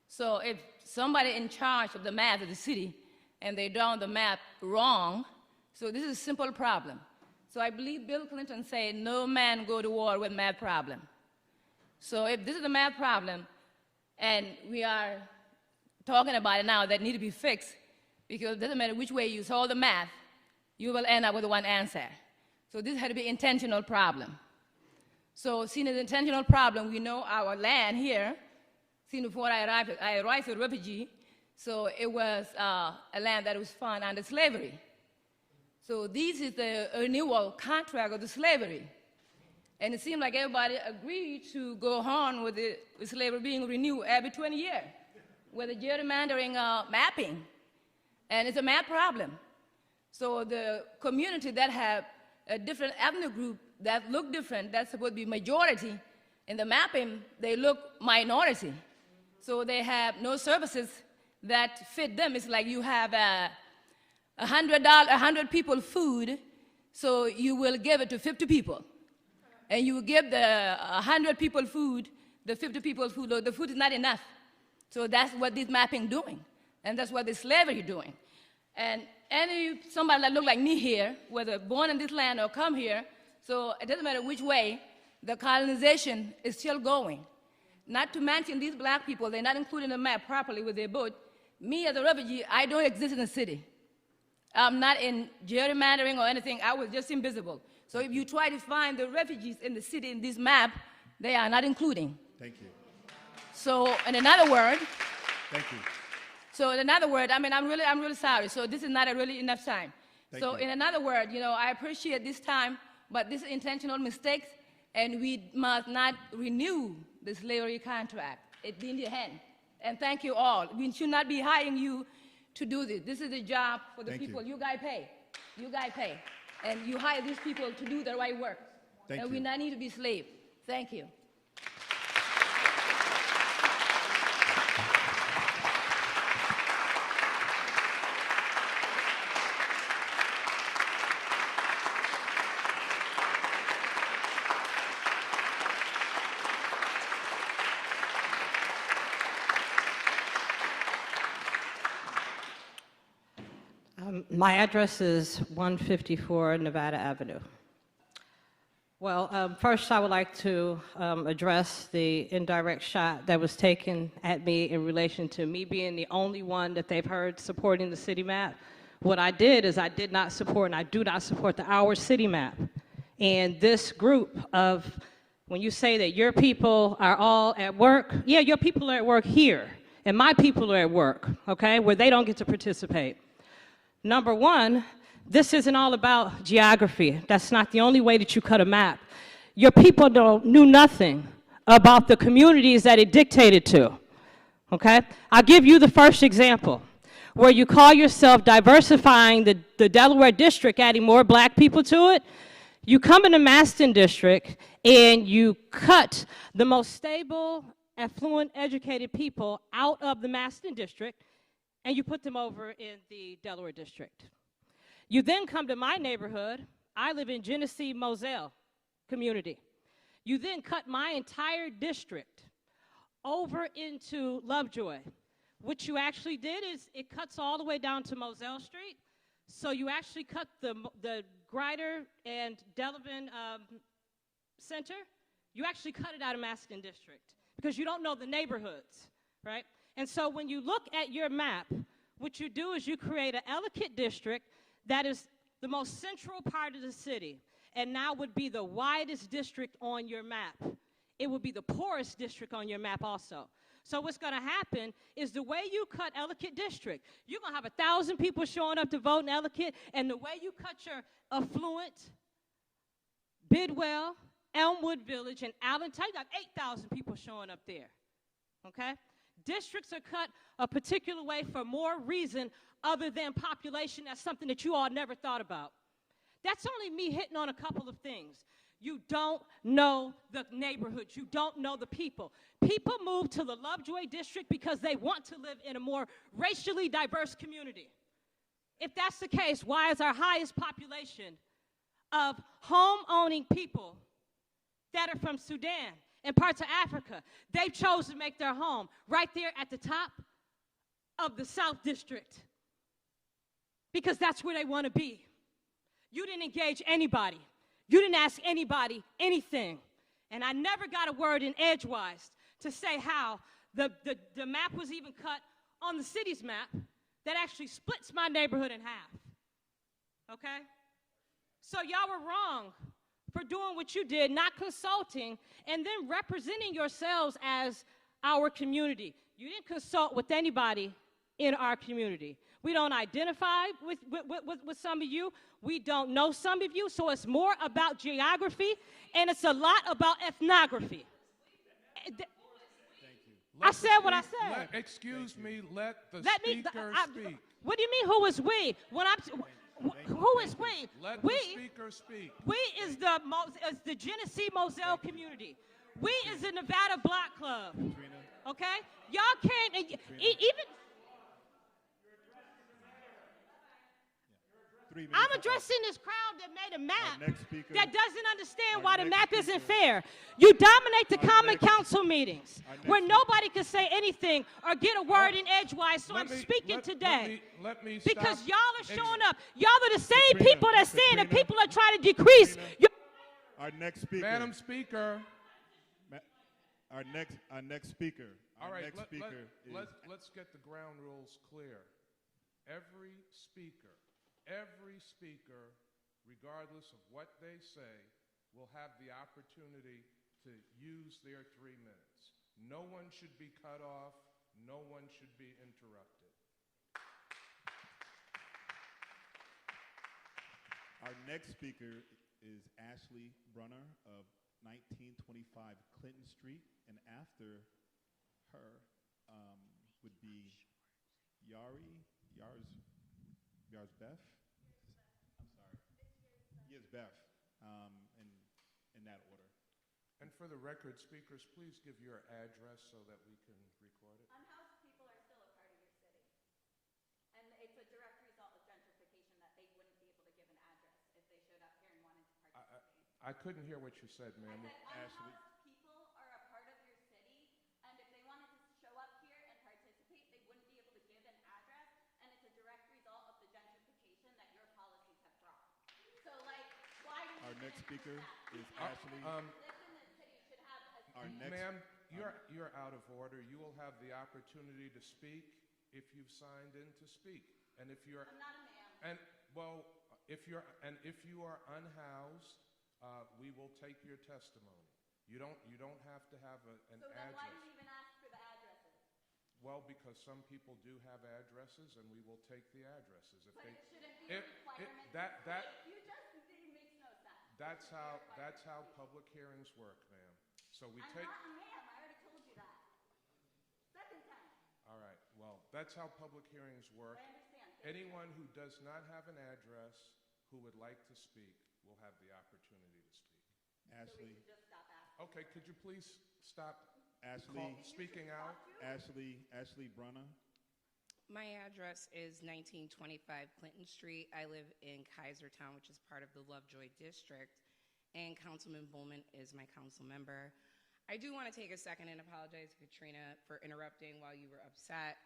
So if somebody in charge of the math of the city and they draw the map wrong, so this is a simple problem. So I believe Bill Clinton said, no man go to war with math problem. So if this is a math problem, and we are talking about it now that need to be fixed, because it doesn't matter which way you solve the math, you will end up with one answer. So this had to be an intentional problem. So seeing an intentional problem, we know our land here, since before I arrived as a refugee, so it was a land that was found under slavery. So this is the renewal contract of the slavery. And it seemed like everybody agreed to go on with slavery being renewed every 20 years with the gerrymandering mapping. And it's a math problem. So the community that have a different ethnic group that look different, that's supposed to be majority, in the mapping, they look minority. So they have no services that fit them. It's like you have $100 people food, so you will give it to 50 people. And you give the 100 people food, the 50 people food, the food is not enough. So that's what this mapping doing. And that's what the slavery doing. And somebody that look like me here, whether born in this land or come here, so it doesn't matter which way, the colonization is still going. Not to mention these black people, they're not included in the map properly with their boat. Me as a refugee, I don't exist in the city. I'm not in gerrymandering or anything. I was just invisible. So if you try to find the refugees in the city in this map, they are not including. Thank you. So in another word, Thank you. so in another word, I'm really sorry. So this is not really enough time. Thank so you. in another word, I appreciate this time, but this is intentional mistakes, and we must not renew the slavery contract. It's in your hand. And thank you all. We should not be hiring you to do this. This is a job for the Thank people. you. You guys pay. You guys pay. And you hire these people to do the right work. Thank and you. we not need to be slaves. Thank you. My address is 154 Nevada Avenue. Well, first I would like to address the indirect shot that was taken at me in relation to me being the only one that they've heard supporting the city map. What I did is I did not support, and I do not support the Our City map. And this group of, when you say that your people are all at work, yeah, your people are at work here, and my people are at work, okay, where they don't get to participate. Number one, this isn't all about geography. That's not the only way that you cut a map. Your people knew nothing about the communities that it dictated to, okay? I'll give you the first example, where you call yourself diversifying the Delaware District, adding more black people to it. You come in the Maston District and you cut the most stable, affluent, educated people out of the Maston District, and you put them over in the Delaware District. You then come to my neighborhood. I live in Genesee Moselle community. You then cut my entire district over into Lovejoy. What you actually did is it cuts all the way down to Moselle Street. So you actually cut the Grider and Delavan Center. You actually cut it out of Maston District because you don't know the neighborhoods, right? And so when you look at your map, what you do is you create an Ellicott district that is the most central part of the city and now would be the widest district on your map. it would be the poorest district on your map also. So what's going to happen is the way you cut Ellicott District, you're going to have 1,000 people showing up to vote in Ellicott, and the way you cut your affluent, Bidwell, Elmwood Village, and Allentown, you got 8,000 people showing up there, okay? Districts are cut a particular way for more reason other than population. That's something that you all never thought about. That's only me hitting on a couple of things. You don't know the neighborhoods. You don't know the people. People move to the Lovejoy District because they want to live in a more racially diverse community. If that's the case, why is our highest population of home-owning people that are from Sudan and parts of Africa, they've chosen to make their home right there at the top of the South District because that's where they want to be. You didn't engage anybody. You didn't ask anybody anything. And I never got a word in edgewise to say how the map was even cut on the city's map that actually splits my neighborhood in half. Okay? So y'all were wrong for doing what you did, not consulting, and then representing yourselves as our community. You didn't consult with anybody in our community. We don't identify with some of you. We don't know some of you, so it's more about geography, and it's a lot about ethnography. I said what I said. Excuse me, let the speaker speak. What do you mean, who is we? Who is we? Let the speaker speak. We is the Genesee Moselle community. We is the Nevada Block Club. Okay? Y'all can't, even... I'm addressing this crowd that made a map that doesn't understand why the map isn't fair. You dominate the common council meetings where nobody can say anything or get a word in edgewise, so I'm speaking today. Because y'all are showing up. Y'all are the same people that saying that people are trying to decrease. Our next speaker. Madam Speaker. Our next speaker. All right, let's get the ground rules clear. Every speaker, regardless of what they say, will have the opportunity to use their 3 minutes. No one should be cut off. No one should be interrupted. Our next speaker is Ashley Brunner of 1925 Clinton Street, and after her would be Yars Beth. I'm sorry. Yes, Beth. In that order. And for the record, speakers, please give your address so that we can record it. Unhoused people are still a part of your city. And it's a direct result of gentrification that they wouldn't be able to give an address if they showed up here and wanted to participate. I couldn't hear what you said, ma'am. Ashley. People are a part of your city, and if they wanted to show up here and participate, they wouldn't be able to give an address, and it's a direct result of the gentrification that your policies have brought. So, like, why do Our next speaker is Ashley. Ma'am, you're out of order. You will have the opportunity to speak if you've signed in to speak. And if you're I'm not a ma'am. if you are unhoused, we will take your testimony. You don't have to have an address. So then why do you even ask for the addresses? Well, because some people do have addresses, and we will take the addresses. If but they, it shouldn't be a requirement. You just, it makes no sense. That's how public hearings work, ma'am. So we I'm take. not a ma'am. I already told you that. Second time. All right. Well, that's how public hearings work. I understand. Anyone who does not have an address who would like to speak will have the opportunity to speak. Ashley. So we should just stop asking. Okay. Could you please stop speaking out? Ashley Brunner. My address is 1925 Clinton Street. I live in Kaisertown, which is part of the Lovejoy District, and Councilman Bowman is my council member. I do want to take a second and apologize to Katrina for interrupting while you were upset.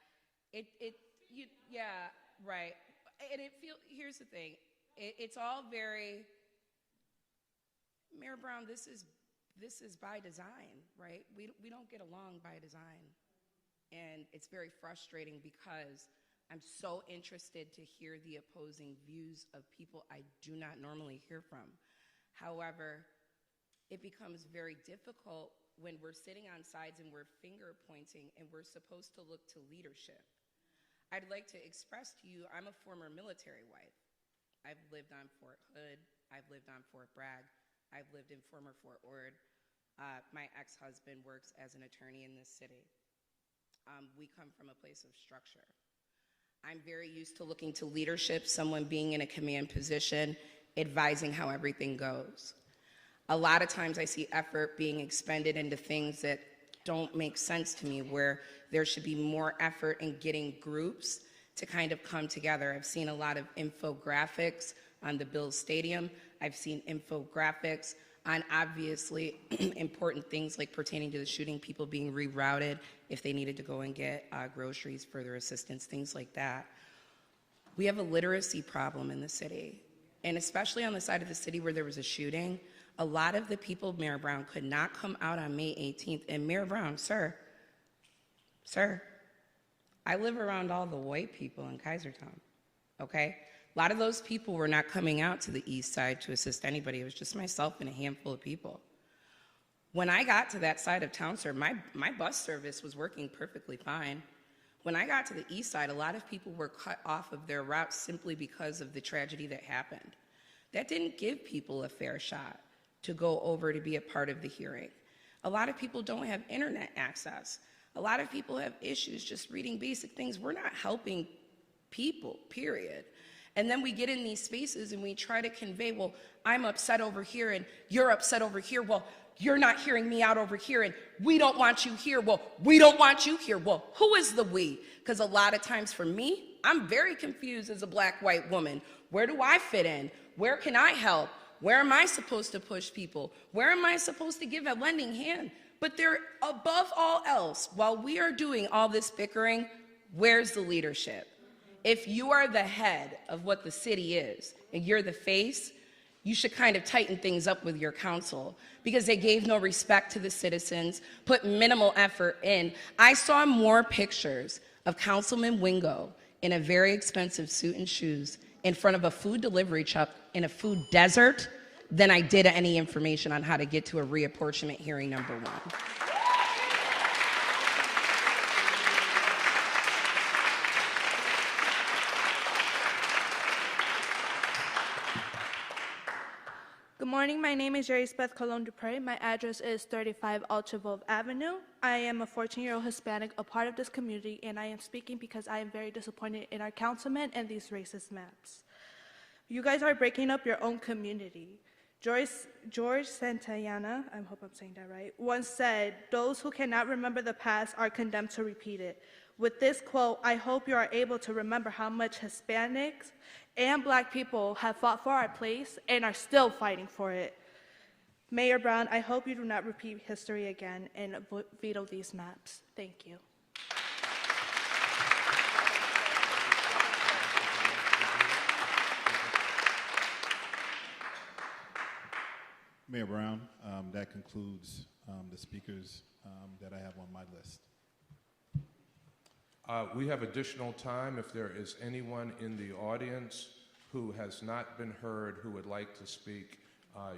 Yeah, right. And here's the thing. It's all very, Mayor Brown, this is by design, right? We don't get along by design. And it's very frustrating because I'm so interested to hear the opposing views of people I do not normally hear from. However, it becomes very difficult when we're sitting on sides and we're finger pointing and we're supposed to look to leadership. I'd like to express to you, I'm a former military wife. I've lived on Fort Hood, I've lived on Fort Bragg, I've lived in former Fort Ord. My ex-husband works as an attorney in this city. We come from a place of structure. I'm very used to looking to leadership, someone being in a command position, advising how everything goes. A lot of times I see effort being expended into things that don't make sense to me, where there should be more effort in getting groups to kind of come together. I've seen a lot of infographics on the Bills Stadium. I've seen infographics on obviously important things like pertaining to the shooting, people being rerouted if they needed to go and get groceries, further assistance, things like that. We have a literacy problem in the city, and especially on the side of the city where there was a shooting, a lot of the people, Mayor Brown, could not come out on May 18th. And Mayor Brown, sir, I live around all the white people in Kaisertown, okay? A lot of those people were not coming out to the east side to assist anybody. It was just myself and a handful of people. When I got to that side of town, sir, my bus service was working perfectly fine. When I got to the east side, a lot of people were cut off of their routes simply because of the tragedy that happened. That didn't give people a fair shot to go over to be a part of the hearing. A lot of people don't have internet access. A lot of people have issues just reading basic things. We're not helping people, period. And then we get in these spaces and we try to convey, well, I'm upset over here and you're upset over here. Well, you're not hearing me out over here and we don't want you here. Well, we don't want you here. Well, who is the we? Because a lot of times for me, I'm very confused as a black, white woman. Where do I fit in? Where can I help? Where am I supposed to push people? Where am I supposed to give a lending hand? But there, above all else, while we are doing all this bickering, where's the leadership? If you are the head of what the city is and you're the face, you should kind of tighten things up with your council, because they gave no respect to the citizens, put minimal effort in. I saw more pictures of Councilman Wingo in a very expensive suit and shoes in front of a food delivery truck in a food desert than I did any information on how to get to a reapportionment hearing number 1. Good morning, my name is Jerry-Beth Colon Dupre. My address is 35 Altavove Avenue. I am a 14-year-old Hispanic, a part of this community, and I am speaking because I am very disappointed in our councilmen and these racist maps. You guys are breaking up your own community. George Santayana, I hope I'm saying that right, once said, "Those who cannot remember the past are condemned to repeat it." With this quote, I hope you are able to remember how much Hispanics and Black people have fought for our place and are still fighting for it. Mayor Brown, I hope you do not repeat history again and veto these maps. Thank you. Mayor Brown, that concludes the speakers that I have on my list. We have additional time. If there is anyone in the audience who has not been heard who would like to speak,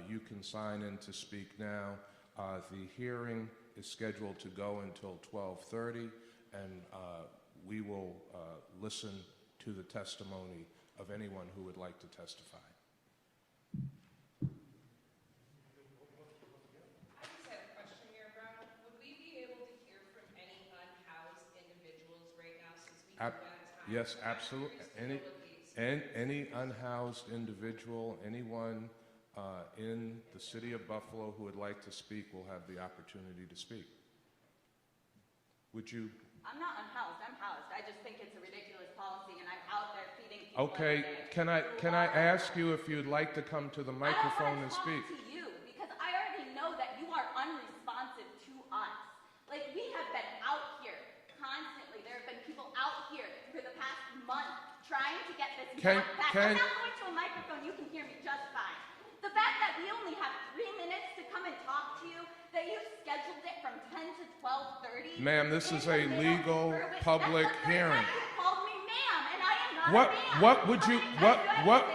you can sign in to speak now. The hearing is scheduled to go until 12:30, and we will listen to the testimony of anyone who would like to testify. Yes, absolutely. Any unhoused individual, anyone in the city of Buffalo who would like to speak will have the opportunity to speak. Would you? I'm not unhoused, I'm housed. I just think it's a ridiculous policy and I'm out there feeding people. Okay, can I ask you if you'd like to come to the microphone and speak? I don't want to talk to you because I already know that you are unresponsive to us. Like, we have been out here constantly. There have been people out here for the past month trying to get this map back. I'm not going to a microphone, you can hear me just fine. The fact that we only have 3 minutes to come and talk to you, that you scheduled it from 10 to 12:30. Ma'am, this is a legal public hearing. You called me ma'am, and I am not a ma'am.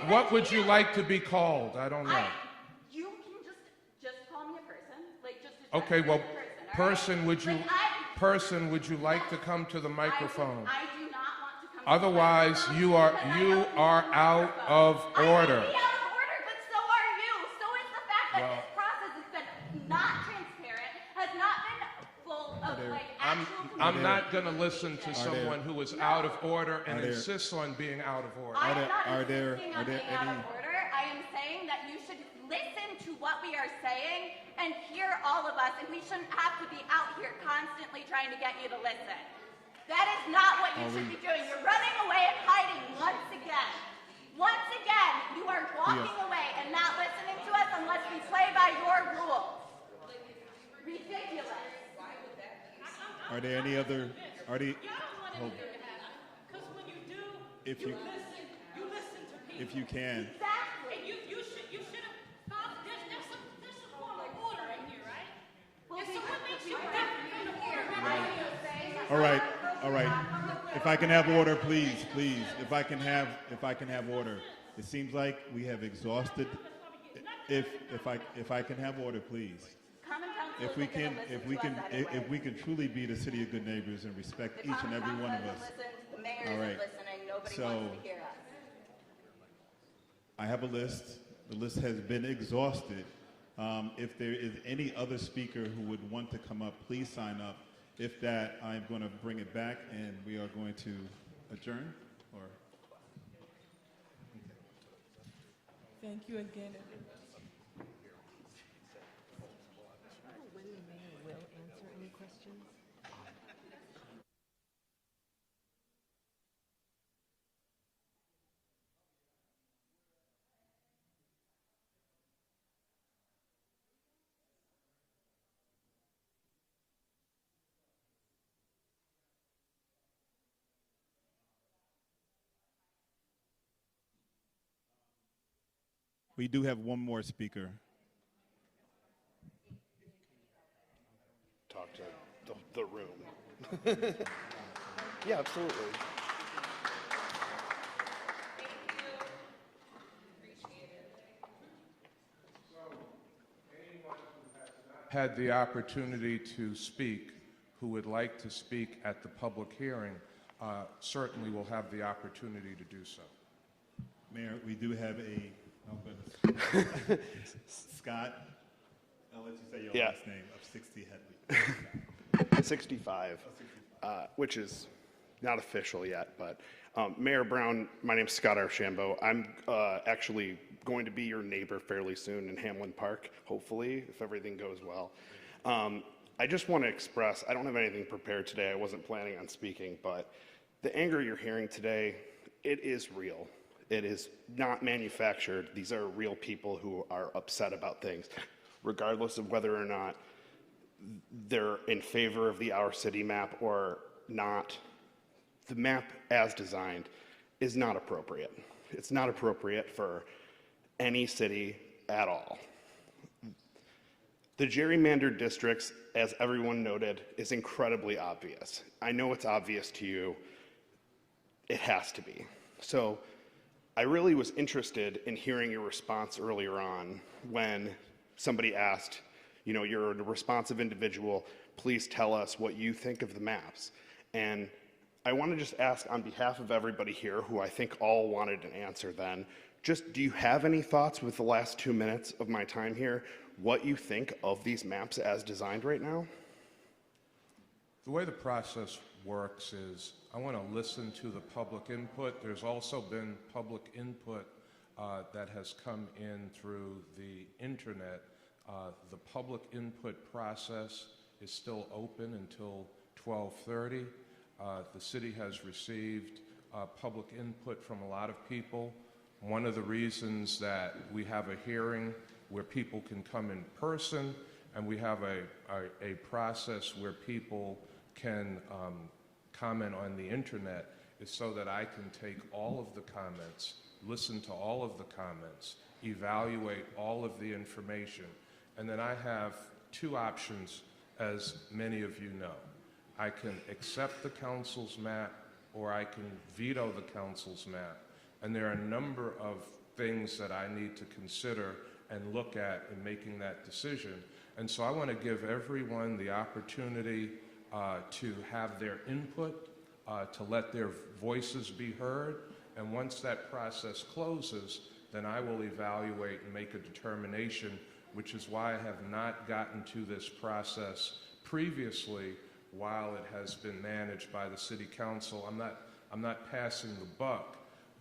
What would you like to be called? I don't know. You can just call me a person. Okay, well, person, would you like to come to the microphone? I do not want to come Otherwise, to the you are out of order. I may be out of order, but so are you. So is the fact that Well, this process has been not transparent, has not been full of actual I'm not going to listen to someone who is out of order and insists on being out of order. I am not insisting on being out of order. I am saying that you should listen to what we are saying and hear all of us, and we shouldn't have to be out here constantly trying to get you to listen. That is not what you should be doing. You're running away and hiding once again. Once again, you are walking away and not listening to us unless we play by your rules. Ridiculous. Are there any other? Hold on. If you listen to people. If you can. Exactly. You should have found there's some form of order in here, right? Well, so what makes you different from the order? All right. If I can have order, please. If I can have order. It seems like we have exhausted. If I can have order, please. If we can truly be the city of good neighbors and respect each and every one of us. All right. So I have a list. The list has been exhausted. If there is any other speaker who would want to come up, please sign up. If that, I'm going to bring it back and we are going to adjourn. Or thank you again. we do have one more speaker. Talk to the room. Yeah, absolutely. Had the opportunity to speak, who would like to speak at the public hearing, certainly will have the opportunity to do so. Mayor, we do have Scott, I'll let you say your last name, of 60 Headley. 65, which is not official yet, but Mayor Brown, my name's Scott Archambault. I'm actually going to be your neighbor fairly soon in Hamlin Park, hopefully, if everything goes well. I just want to express, I don't have anything prepared today. I wasn't planning on speaking, but the anger you're hearing today, it is real. It is not manufactured. These are real people who are upset about things, regardless of whether or not they're in favor of the Our City map or not. The map as designed is not appropriate. It's not appropriate for any city at all. The gerrymandered districts, as everyone noted, is incredibly obvious. I know it's obvious to you. It has to be. So I really was interested in hearing your response earlier on when somebody asked, you know, you're a responsive individual, please tell us what you think of the maps. And I want to just ask on behalf of everybody here, who I think all wanted an answer then, just do you have any thoughts with the last 2 minutes of my time here, what you think of these maps as designed right now? The way the process works is I want to listen to the public input. There's also been public input that has come in through the internet. The public input process is still open until 12:30. The city has received public input from a lot of people. One of the reasons that we have a hearing where people can come in person and we have a process where people can comment on the internet is so that I can take all of the comments, listen to all of the comments, evaluate all of the information, and then I have two options, as many of you know. I can accept the council's map or I can veto the council's map. And there are a number of things that I need to consider and look at in making that decision. And so I want to give everyone the opportunity to have their input, to let their voices be heard. And once that process closes, then I will evaluate and make a determination, which is why I have not gotten to this process previously while it has been managed by the City Council. I'm not passing the buck,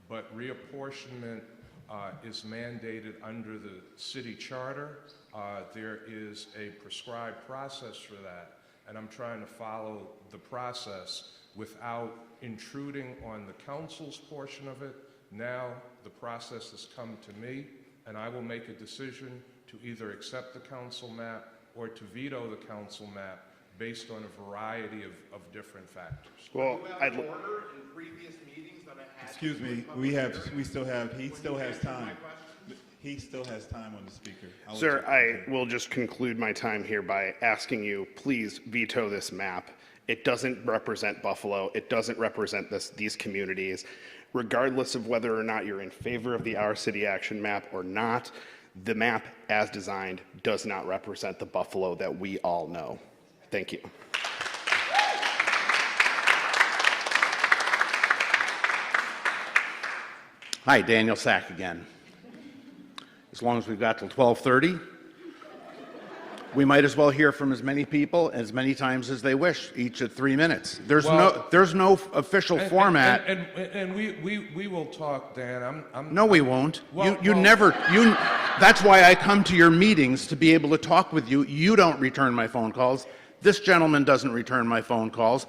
but reapportionment is mandated under the city charter. There is a prescribed process for that, and I'm trying to follow the process without intruding on the council's portion of it. Now the process has come to me, and I will make a decision to either accept the council map or to veto the council map based on a variety of different factors. Well, I'd Excuse me, he still has time. He still has time on the speaker. Sir, I will just conclude my time here by asking you, please veto this map. It doesn't represent Buffalo. It doesn't represent these communities. Regardless of whether or not you're in favor of the Our City Action Map or not, the map as designed does not represent the Buffalo that we all know. Thank you. Hi, Daniel Sack again. As long as we've got till 12:30, we might as well hear from as many people as many times as they wish, each at 3 minutes. There's no official format. And we will talk, Dan. No, we won't. That's why I come to your meetings, to be able to talk with you. You don't return my phone calls. This gentleman doesn't return my phone calls.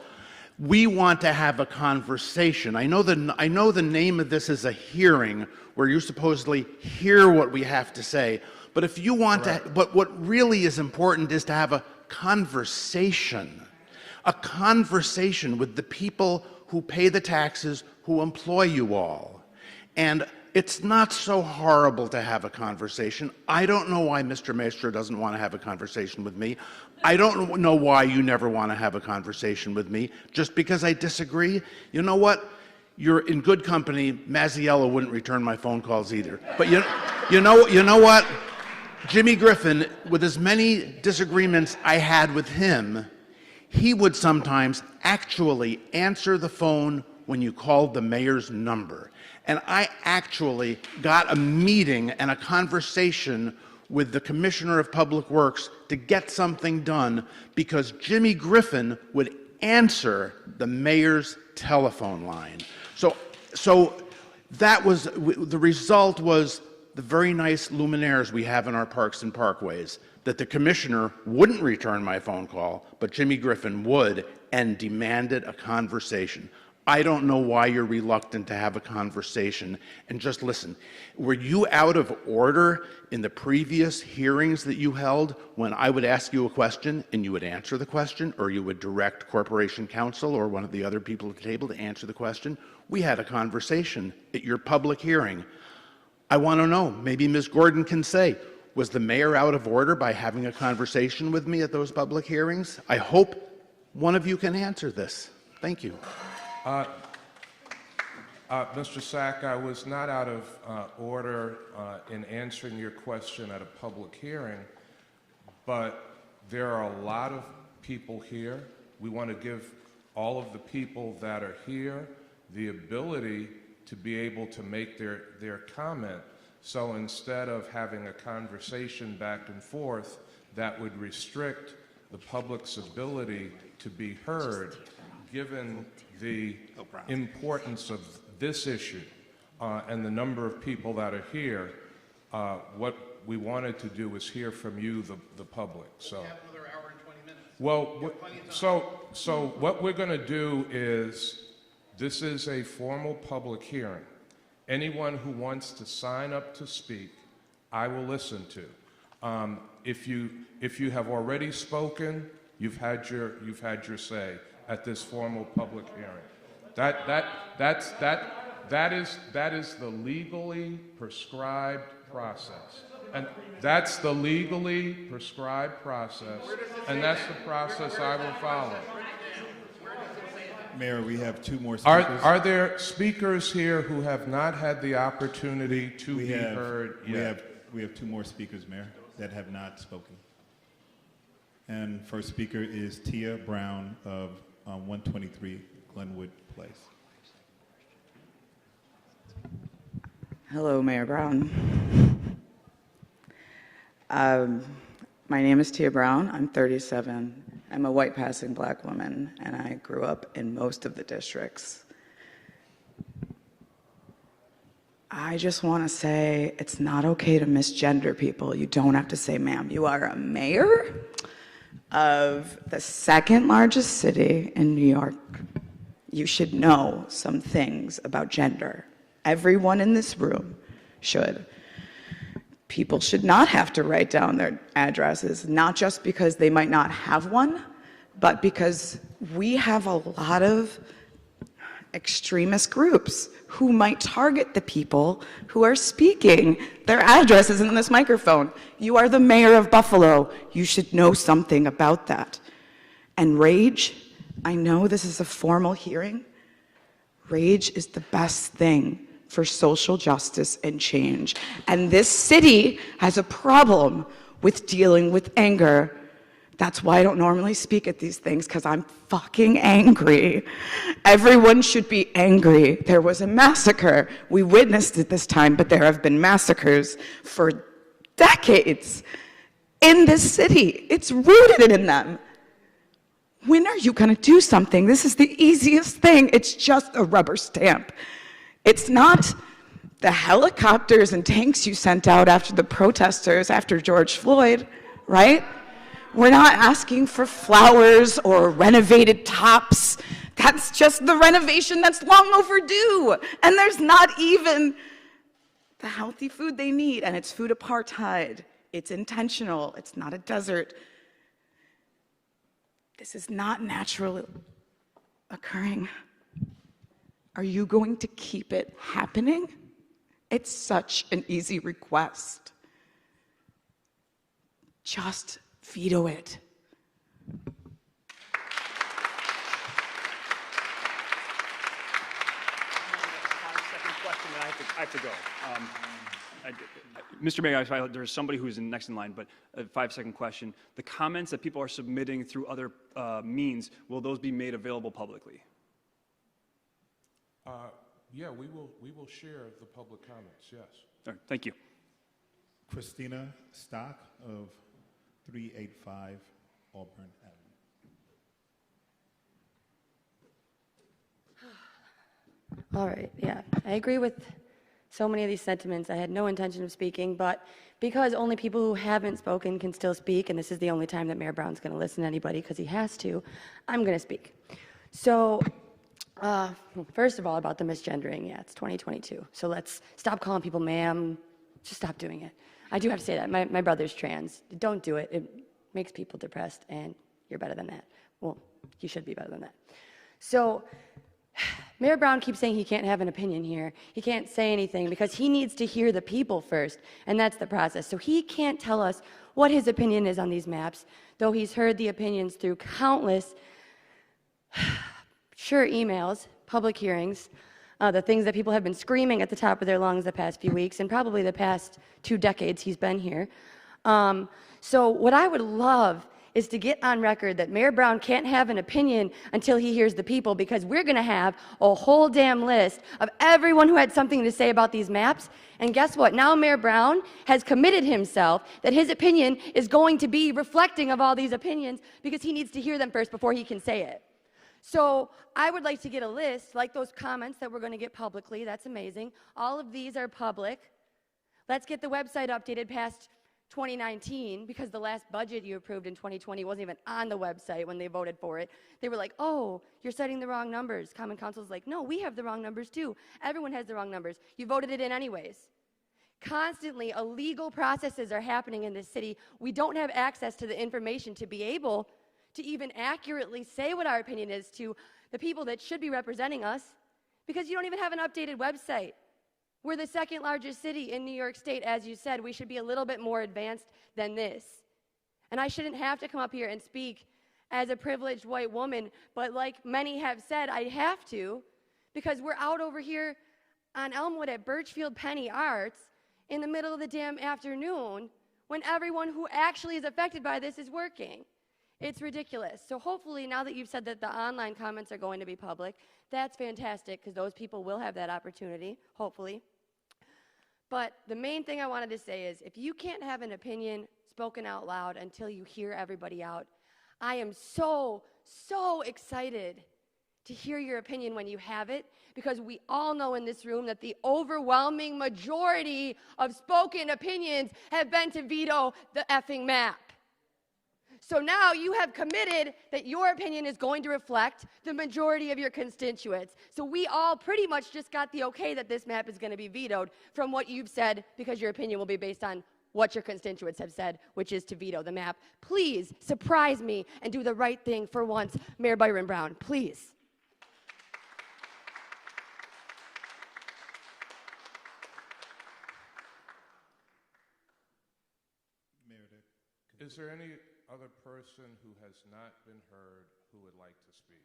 We want to have a conversation. I know the name of this is a hearing where you supposedly hear what we have to say. But if you want but what really is important is to have a conversation with the people who pay the taxes, who employ you all. And it's not so horrible to have a conversation. I don't know why Mr. Maestro doesn't want to have a conversation with me. I don't know why you never want to have a conversation with me. Just because I disagree? You know what? You're in good company. Mazziello wouldn't return my phone calls either. But you know what? Jimmy Griffin, with as many disagreements I had with him, he would sometimes actually answer the phone when you called the mayor's number. And I actually got a meeting and a conversation with the Commissioner of Public Works to get something done because Jimmy Griffin would answer the mayor's telephone line. So that was, the result was the very nice luminaires we have in our parks and parkways, that the commissioner wouldn't return my phone call, but Jimmy Griffin would and demanded a conversation. I don't know why you're reluctant to have a conversation. And just listen, were you out of order in the previous hearings that you held when I would ask you a question and you would answer the question, or you would direct Corporation Counsel or one of the other people at the table to answer the question? We had a conversation at your public hearing. I want to know, maybe Ms. Gordon can say, was the mayor out of order by having a conversation with me at those public hearings? I hope one of you can answer this. Thank you. Mr. Sack, I was not out of order in answering your question at a public hearing, but there are a lot of people here. We want to give all of the people that are here the ability to be able to make their comment. So instead of having a conversation back and forth that would restrict the public's ability to be heard, given the importance of this issue and the number of people that are here, what we wanted to do was hear from you, the public. So, well, so what we're going to do is, this is a formal public hearing. Anyone who wants to sign up to speak, I will listen to. If you have already spoken, you've had your say at this formal public hearing. That is the legally prescribed process. And that's the legally prescribed process, and that's the process I will follow. Mayor, we have two more speakers. Are there speakers here who have not had the opportunity to be heard yet? We have two more speakers, Mayor, that have not spoken. And first speaker is Tia Brown of 123 Glenwood Place. Hello, Mayor Brown. My name is Tia Brown. I'm 37. I'm a white passing black woman, and I grew up in most of the districts. I just want to say it's not okay to misgender people. You don't have to say ma'am. You are a mayor of the second largest city in New York. You should know some things about gender. Everyone in this room should. People should not have to write down their addresses, not just because they might not have one, but because we have a lot of extremist groups who might target the people who are speaking their addresses in this microphone. You are the mayor of Buffalo. You should know something about that. And rage, I know this is a formal hearing. Rage is the best thing for social justice and change. And this city has a problem with dealing with anger. That's why I don't normally speak at these things, because I'm fucking angry. Everyone should be angry. There was a massacre. We witnessed it this time, but there have been massacres for decades in this city. It's rooted in them. When are you gonna do something? This is the easiest thing. It's just a rubber stamp. It's not the helicopters and tanks you sent out after the protesters, after George Floyd, right? We're not asking for flowers or renovated tops. That's just the renovation that's long overdue. And there's not even the healthy food they need, and it's food apartheid. It's intentional. It's not a desert. This is not naturally occurring. Are you going to keep it happening? It's such an easy request. Just veto it. Second question, and I have to go. Mr. Mayor, there's somebody who's next in line, but a 5-second question. The comments that people are submitting through other means, will those be made available publicly? Yeah, we will share the public comments, yes. All right, thank you. Christina Stock of 385 Auburn Avenue. All right, yeah, I agree with so many of these sentiments. I had no intention of speaking, but because only people who haven't spoken can still speak, and this is the only time that Mayor Brown's going to listen to anybody because he has to, I'm going to speak. So, first of all, about the misgendering, yeah, it's 2022, so let's stop calling people ma'am, just stop doing it. I do have to say that, my brother's trans. Don't do it, it makes people depressed, and you're better than that. Well, you should be better than that. So, Mayor Brown keeps saying he can't have an opinion here. He can't say anything because he needs to hear the people first, and that's the process. So he can't tell us what his opinion is on these maps, though he's heard the opinions through countless, emails, public hearings, the things that people have been screaming at the top of their lungs the past few weeks, and probably the past 2 decades he's been here. So what I would love is to get on record that Mayor Brown can't have an opinion until he hears the people, because we're going to have a whole damn list of everyone who had something to say about these maps. And guess what? Now Mayor Brown has committed himself that his opinion is going to be reflecting of all these opinions, because he needs to hear them first before he can say it. So I would like to get a list, like those comments that we're going to get publicly. That's amazing. All of these are public. Let's get the website updated past 2019, because the last budget you approved in 2020 wasn't even on the website when they voted for it. They were like, oh, you're citing the wrong numbers. Common Council's like, no, we have the wrong numbers too. Everyone has the wrong numbers. You voted it in anyways. Constantly, illegal processes are happening in this city. We don't have access to the information to be able to even accurately say what our opinion is to the people that should be representing us, because you don't even have an updated website. We're the second largest city in New York State. As you said, we should be a little bit more advanced than this. And I shouldn't have to come up here and speak as a privileged white woman, but like many have said, I have to, because we're out over here on Elmwood at Birchfield Penny Arts, in the middle of the damn afternoon when everyone who actually is affected by this is working. It's ridiculous. So hopefully, now that you've said that the online comments are going to be public, that's fantastic, because those people will have that opportunity, hopefully. But the main thing I wanted to say is, if you can't have an opinion spoken out loud until you hear everybody out, I am so excited to hear your opinion when you have it, because we all know in this room that the overwhelming majority of spoken opinions have been to veto the effing map. So now you have committed that your opinion is going to reflect the majority of your constituents. So we all pretty much just got the okay that this map is going to be vetoed from what you've said, because your opinion will be based on what your constituents have said, which is to veto the map. Please surprise me and do the right thing for once, Mayor Byron Brown, please. Is there any other person who has not been heard who would like to speak?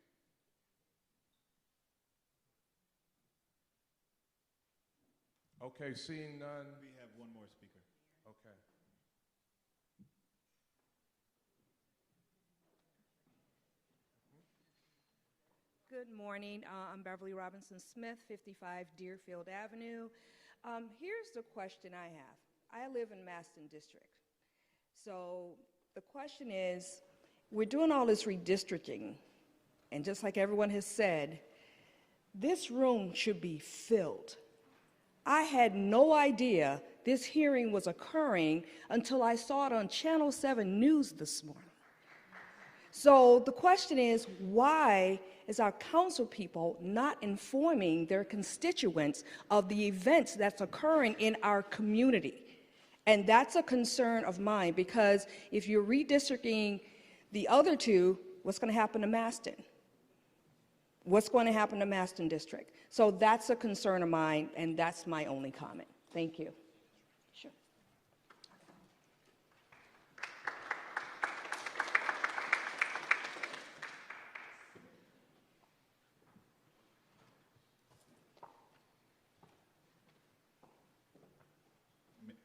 Okay, seeing none. We have one more speaker. Okay. Good morning. I'm Beverly Robinson Smith, 55 Deerfield Avenue. Here's the question I have. I live in Maston District. So the question is, we're doing all this redistricting, and just like everyone has said, this room should be filled. I had no idea this hearing was occurring until I saw it on Channel 7 News this morning. So the question is, why is our council people not informing their constituents of the events that's occurring in our community? And that's a concern of mine, because if you're redistricting the other two, what's going to happen to Maston? What's going to happen to Maston District? So that's a concern of mine, and that's my only comment. Thank you. Sure.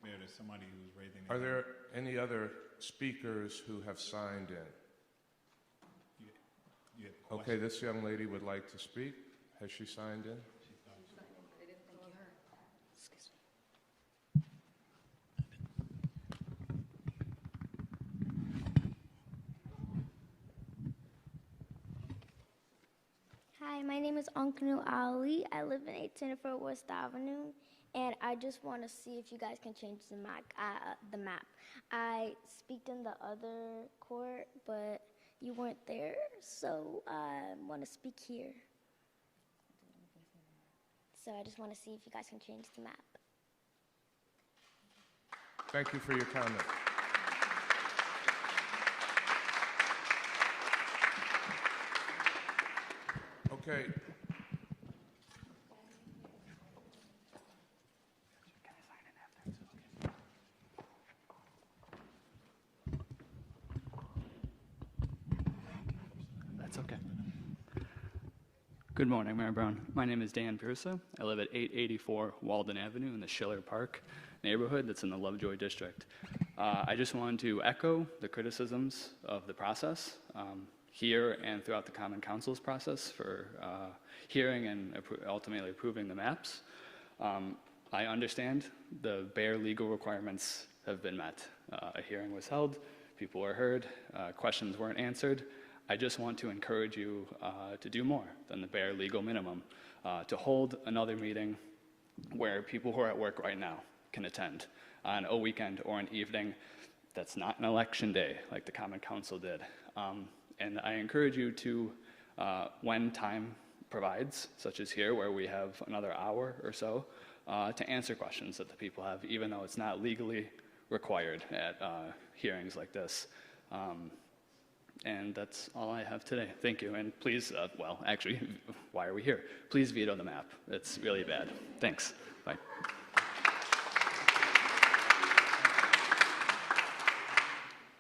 Mayor, there's somebody who's raising Are their hand. there any other speakers who have signed in? You had Okay, questions? this young lady would like to speak. Has she signed in? Hi, my name is Ankanu Ali. I live in 824 West Avenue, and I just want to see if you guys can change the map. I speak in the other court, but you weren't there, so I want to speak here. So I just want to see if you guys can change the map. Thank you for your comment. Okay. That's okay. Good morning, Mayor Brown. My name is Dan Pearsa. I live at 884 Walden Avenue in the Schiller Park neighborhood that's in the Lovejoy District. I just wanted to echo the criticisms of the process here and throughout the Common Council's process for hearing and ultimately approving the maps. I understand the bare legal requirements have been met. A hearing was held, people were heard, questions weren't answered. I just want to encourage you to do more than the bare legal minimum, to hold another meeting where people who are at work right now can attend on a weekend or an evening that's not an election day like the Common Council did. And I encourage you to, when time provides, such as here where we have another hour or so, to answer questions that the people have, even though it's not legally required at hearings like this. And that's all I have today. Thank you. And please, well, actually, why are we here? Please veto the map. It's really bad. Thanks. Bye.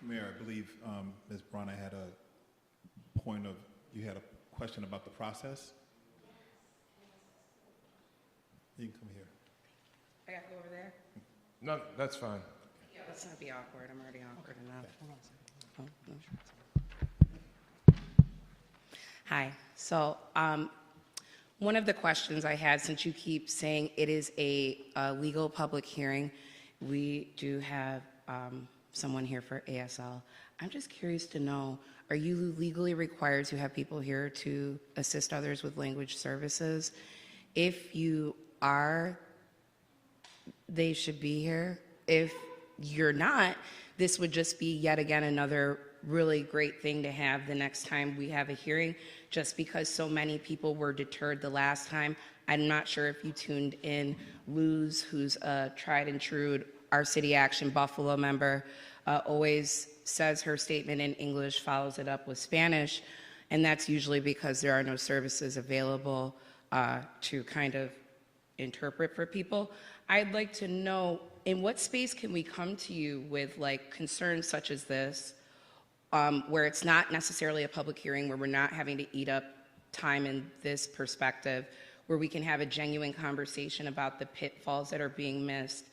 Mayor, I believe Ms. Brana had a point of, you had a question about the process? You can come here. I got to go over there? No, that's fine. Let's not be awkward. I'm already awkward enough. Oh, no. Hi. So, one of the questions I had, since you keep saying it is a legal public hearing, we do have someone here for ASL. I'm just curious to know, are you legally required to have people here to assist others with language services? If you are, they should be here. If you're not, this would just be yet again another really great thing to have the next time we have a hearing, just because so many people were deterred the last time. I'm not sure if you tuned in. Luz, who's a tried and true Our City Action Buffalo member, always says her statement in English, follows it up with Spanish, and that's usually because there are no services available to kind of interpret for people. I'd like to know, in what space can we come to you with like concerns such as this, where it's not necessarily a public hearing, where we're not having to eat up time in this perspective, where we can have a genuine conversation about the pitfalls that are being missed?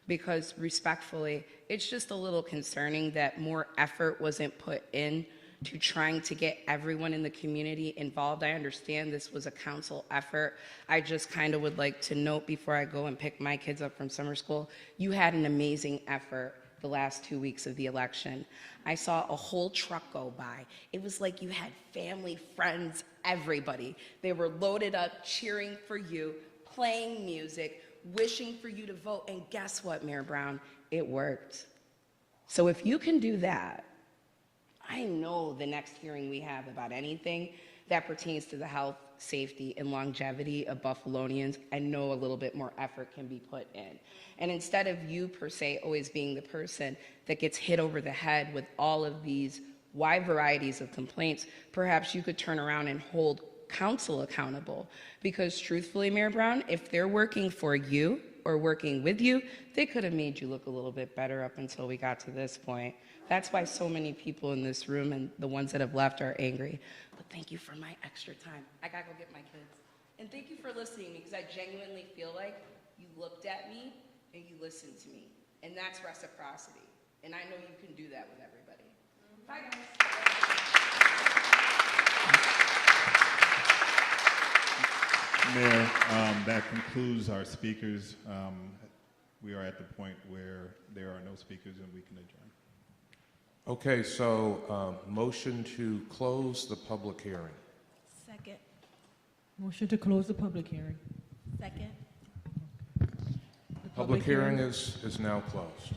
Because respectfully, it's just a little concerning that more effort wasn't put in to trying to get everyone in the community involved. I understand this was a council effort. I just kind of would like to note before I go and pick my kids up from summer school, you had an amazing effort the last 2 weeks of the election. I saw a whole truck go by. It was like you had family, friends, everybody. They were loaded up, cheering for you, playing music, wishing for you to vote, and guess what, Mayor Brown? It worked. So if you can do that, I know the next hearing we have about anything that pertains to the health, safety, and longevity of Buffalonians, I know a little bit more effort can be put in. And instead of you, per se, always being the person that gets hit over the head with all of these wide varieties of complaints, perhaps you could turn around and hold council accountable. Because truthfully, Mayor Brown, if they're working for you or working with you, they could have made you look a little bit better up until we got to this point. That's why so many people in this room and the ones that have left are angry. But thank you for my extra time. I gotta go get my kids. And thank you for listening, because I genuinely feel like you looked at me and you listened to me. And that's reciprocity. And I know you can do that with everybody. Bye, guys. Mayor, that concludes our speakers. We are at the point where there are no speakers and we can adjourn. Okay, so motion to close the public hearing. Second. Motion to close the public hearing. Second. Public hearing is now closed.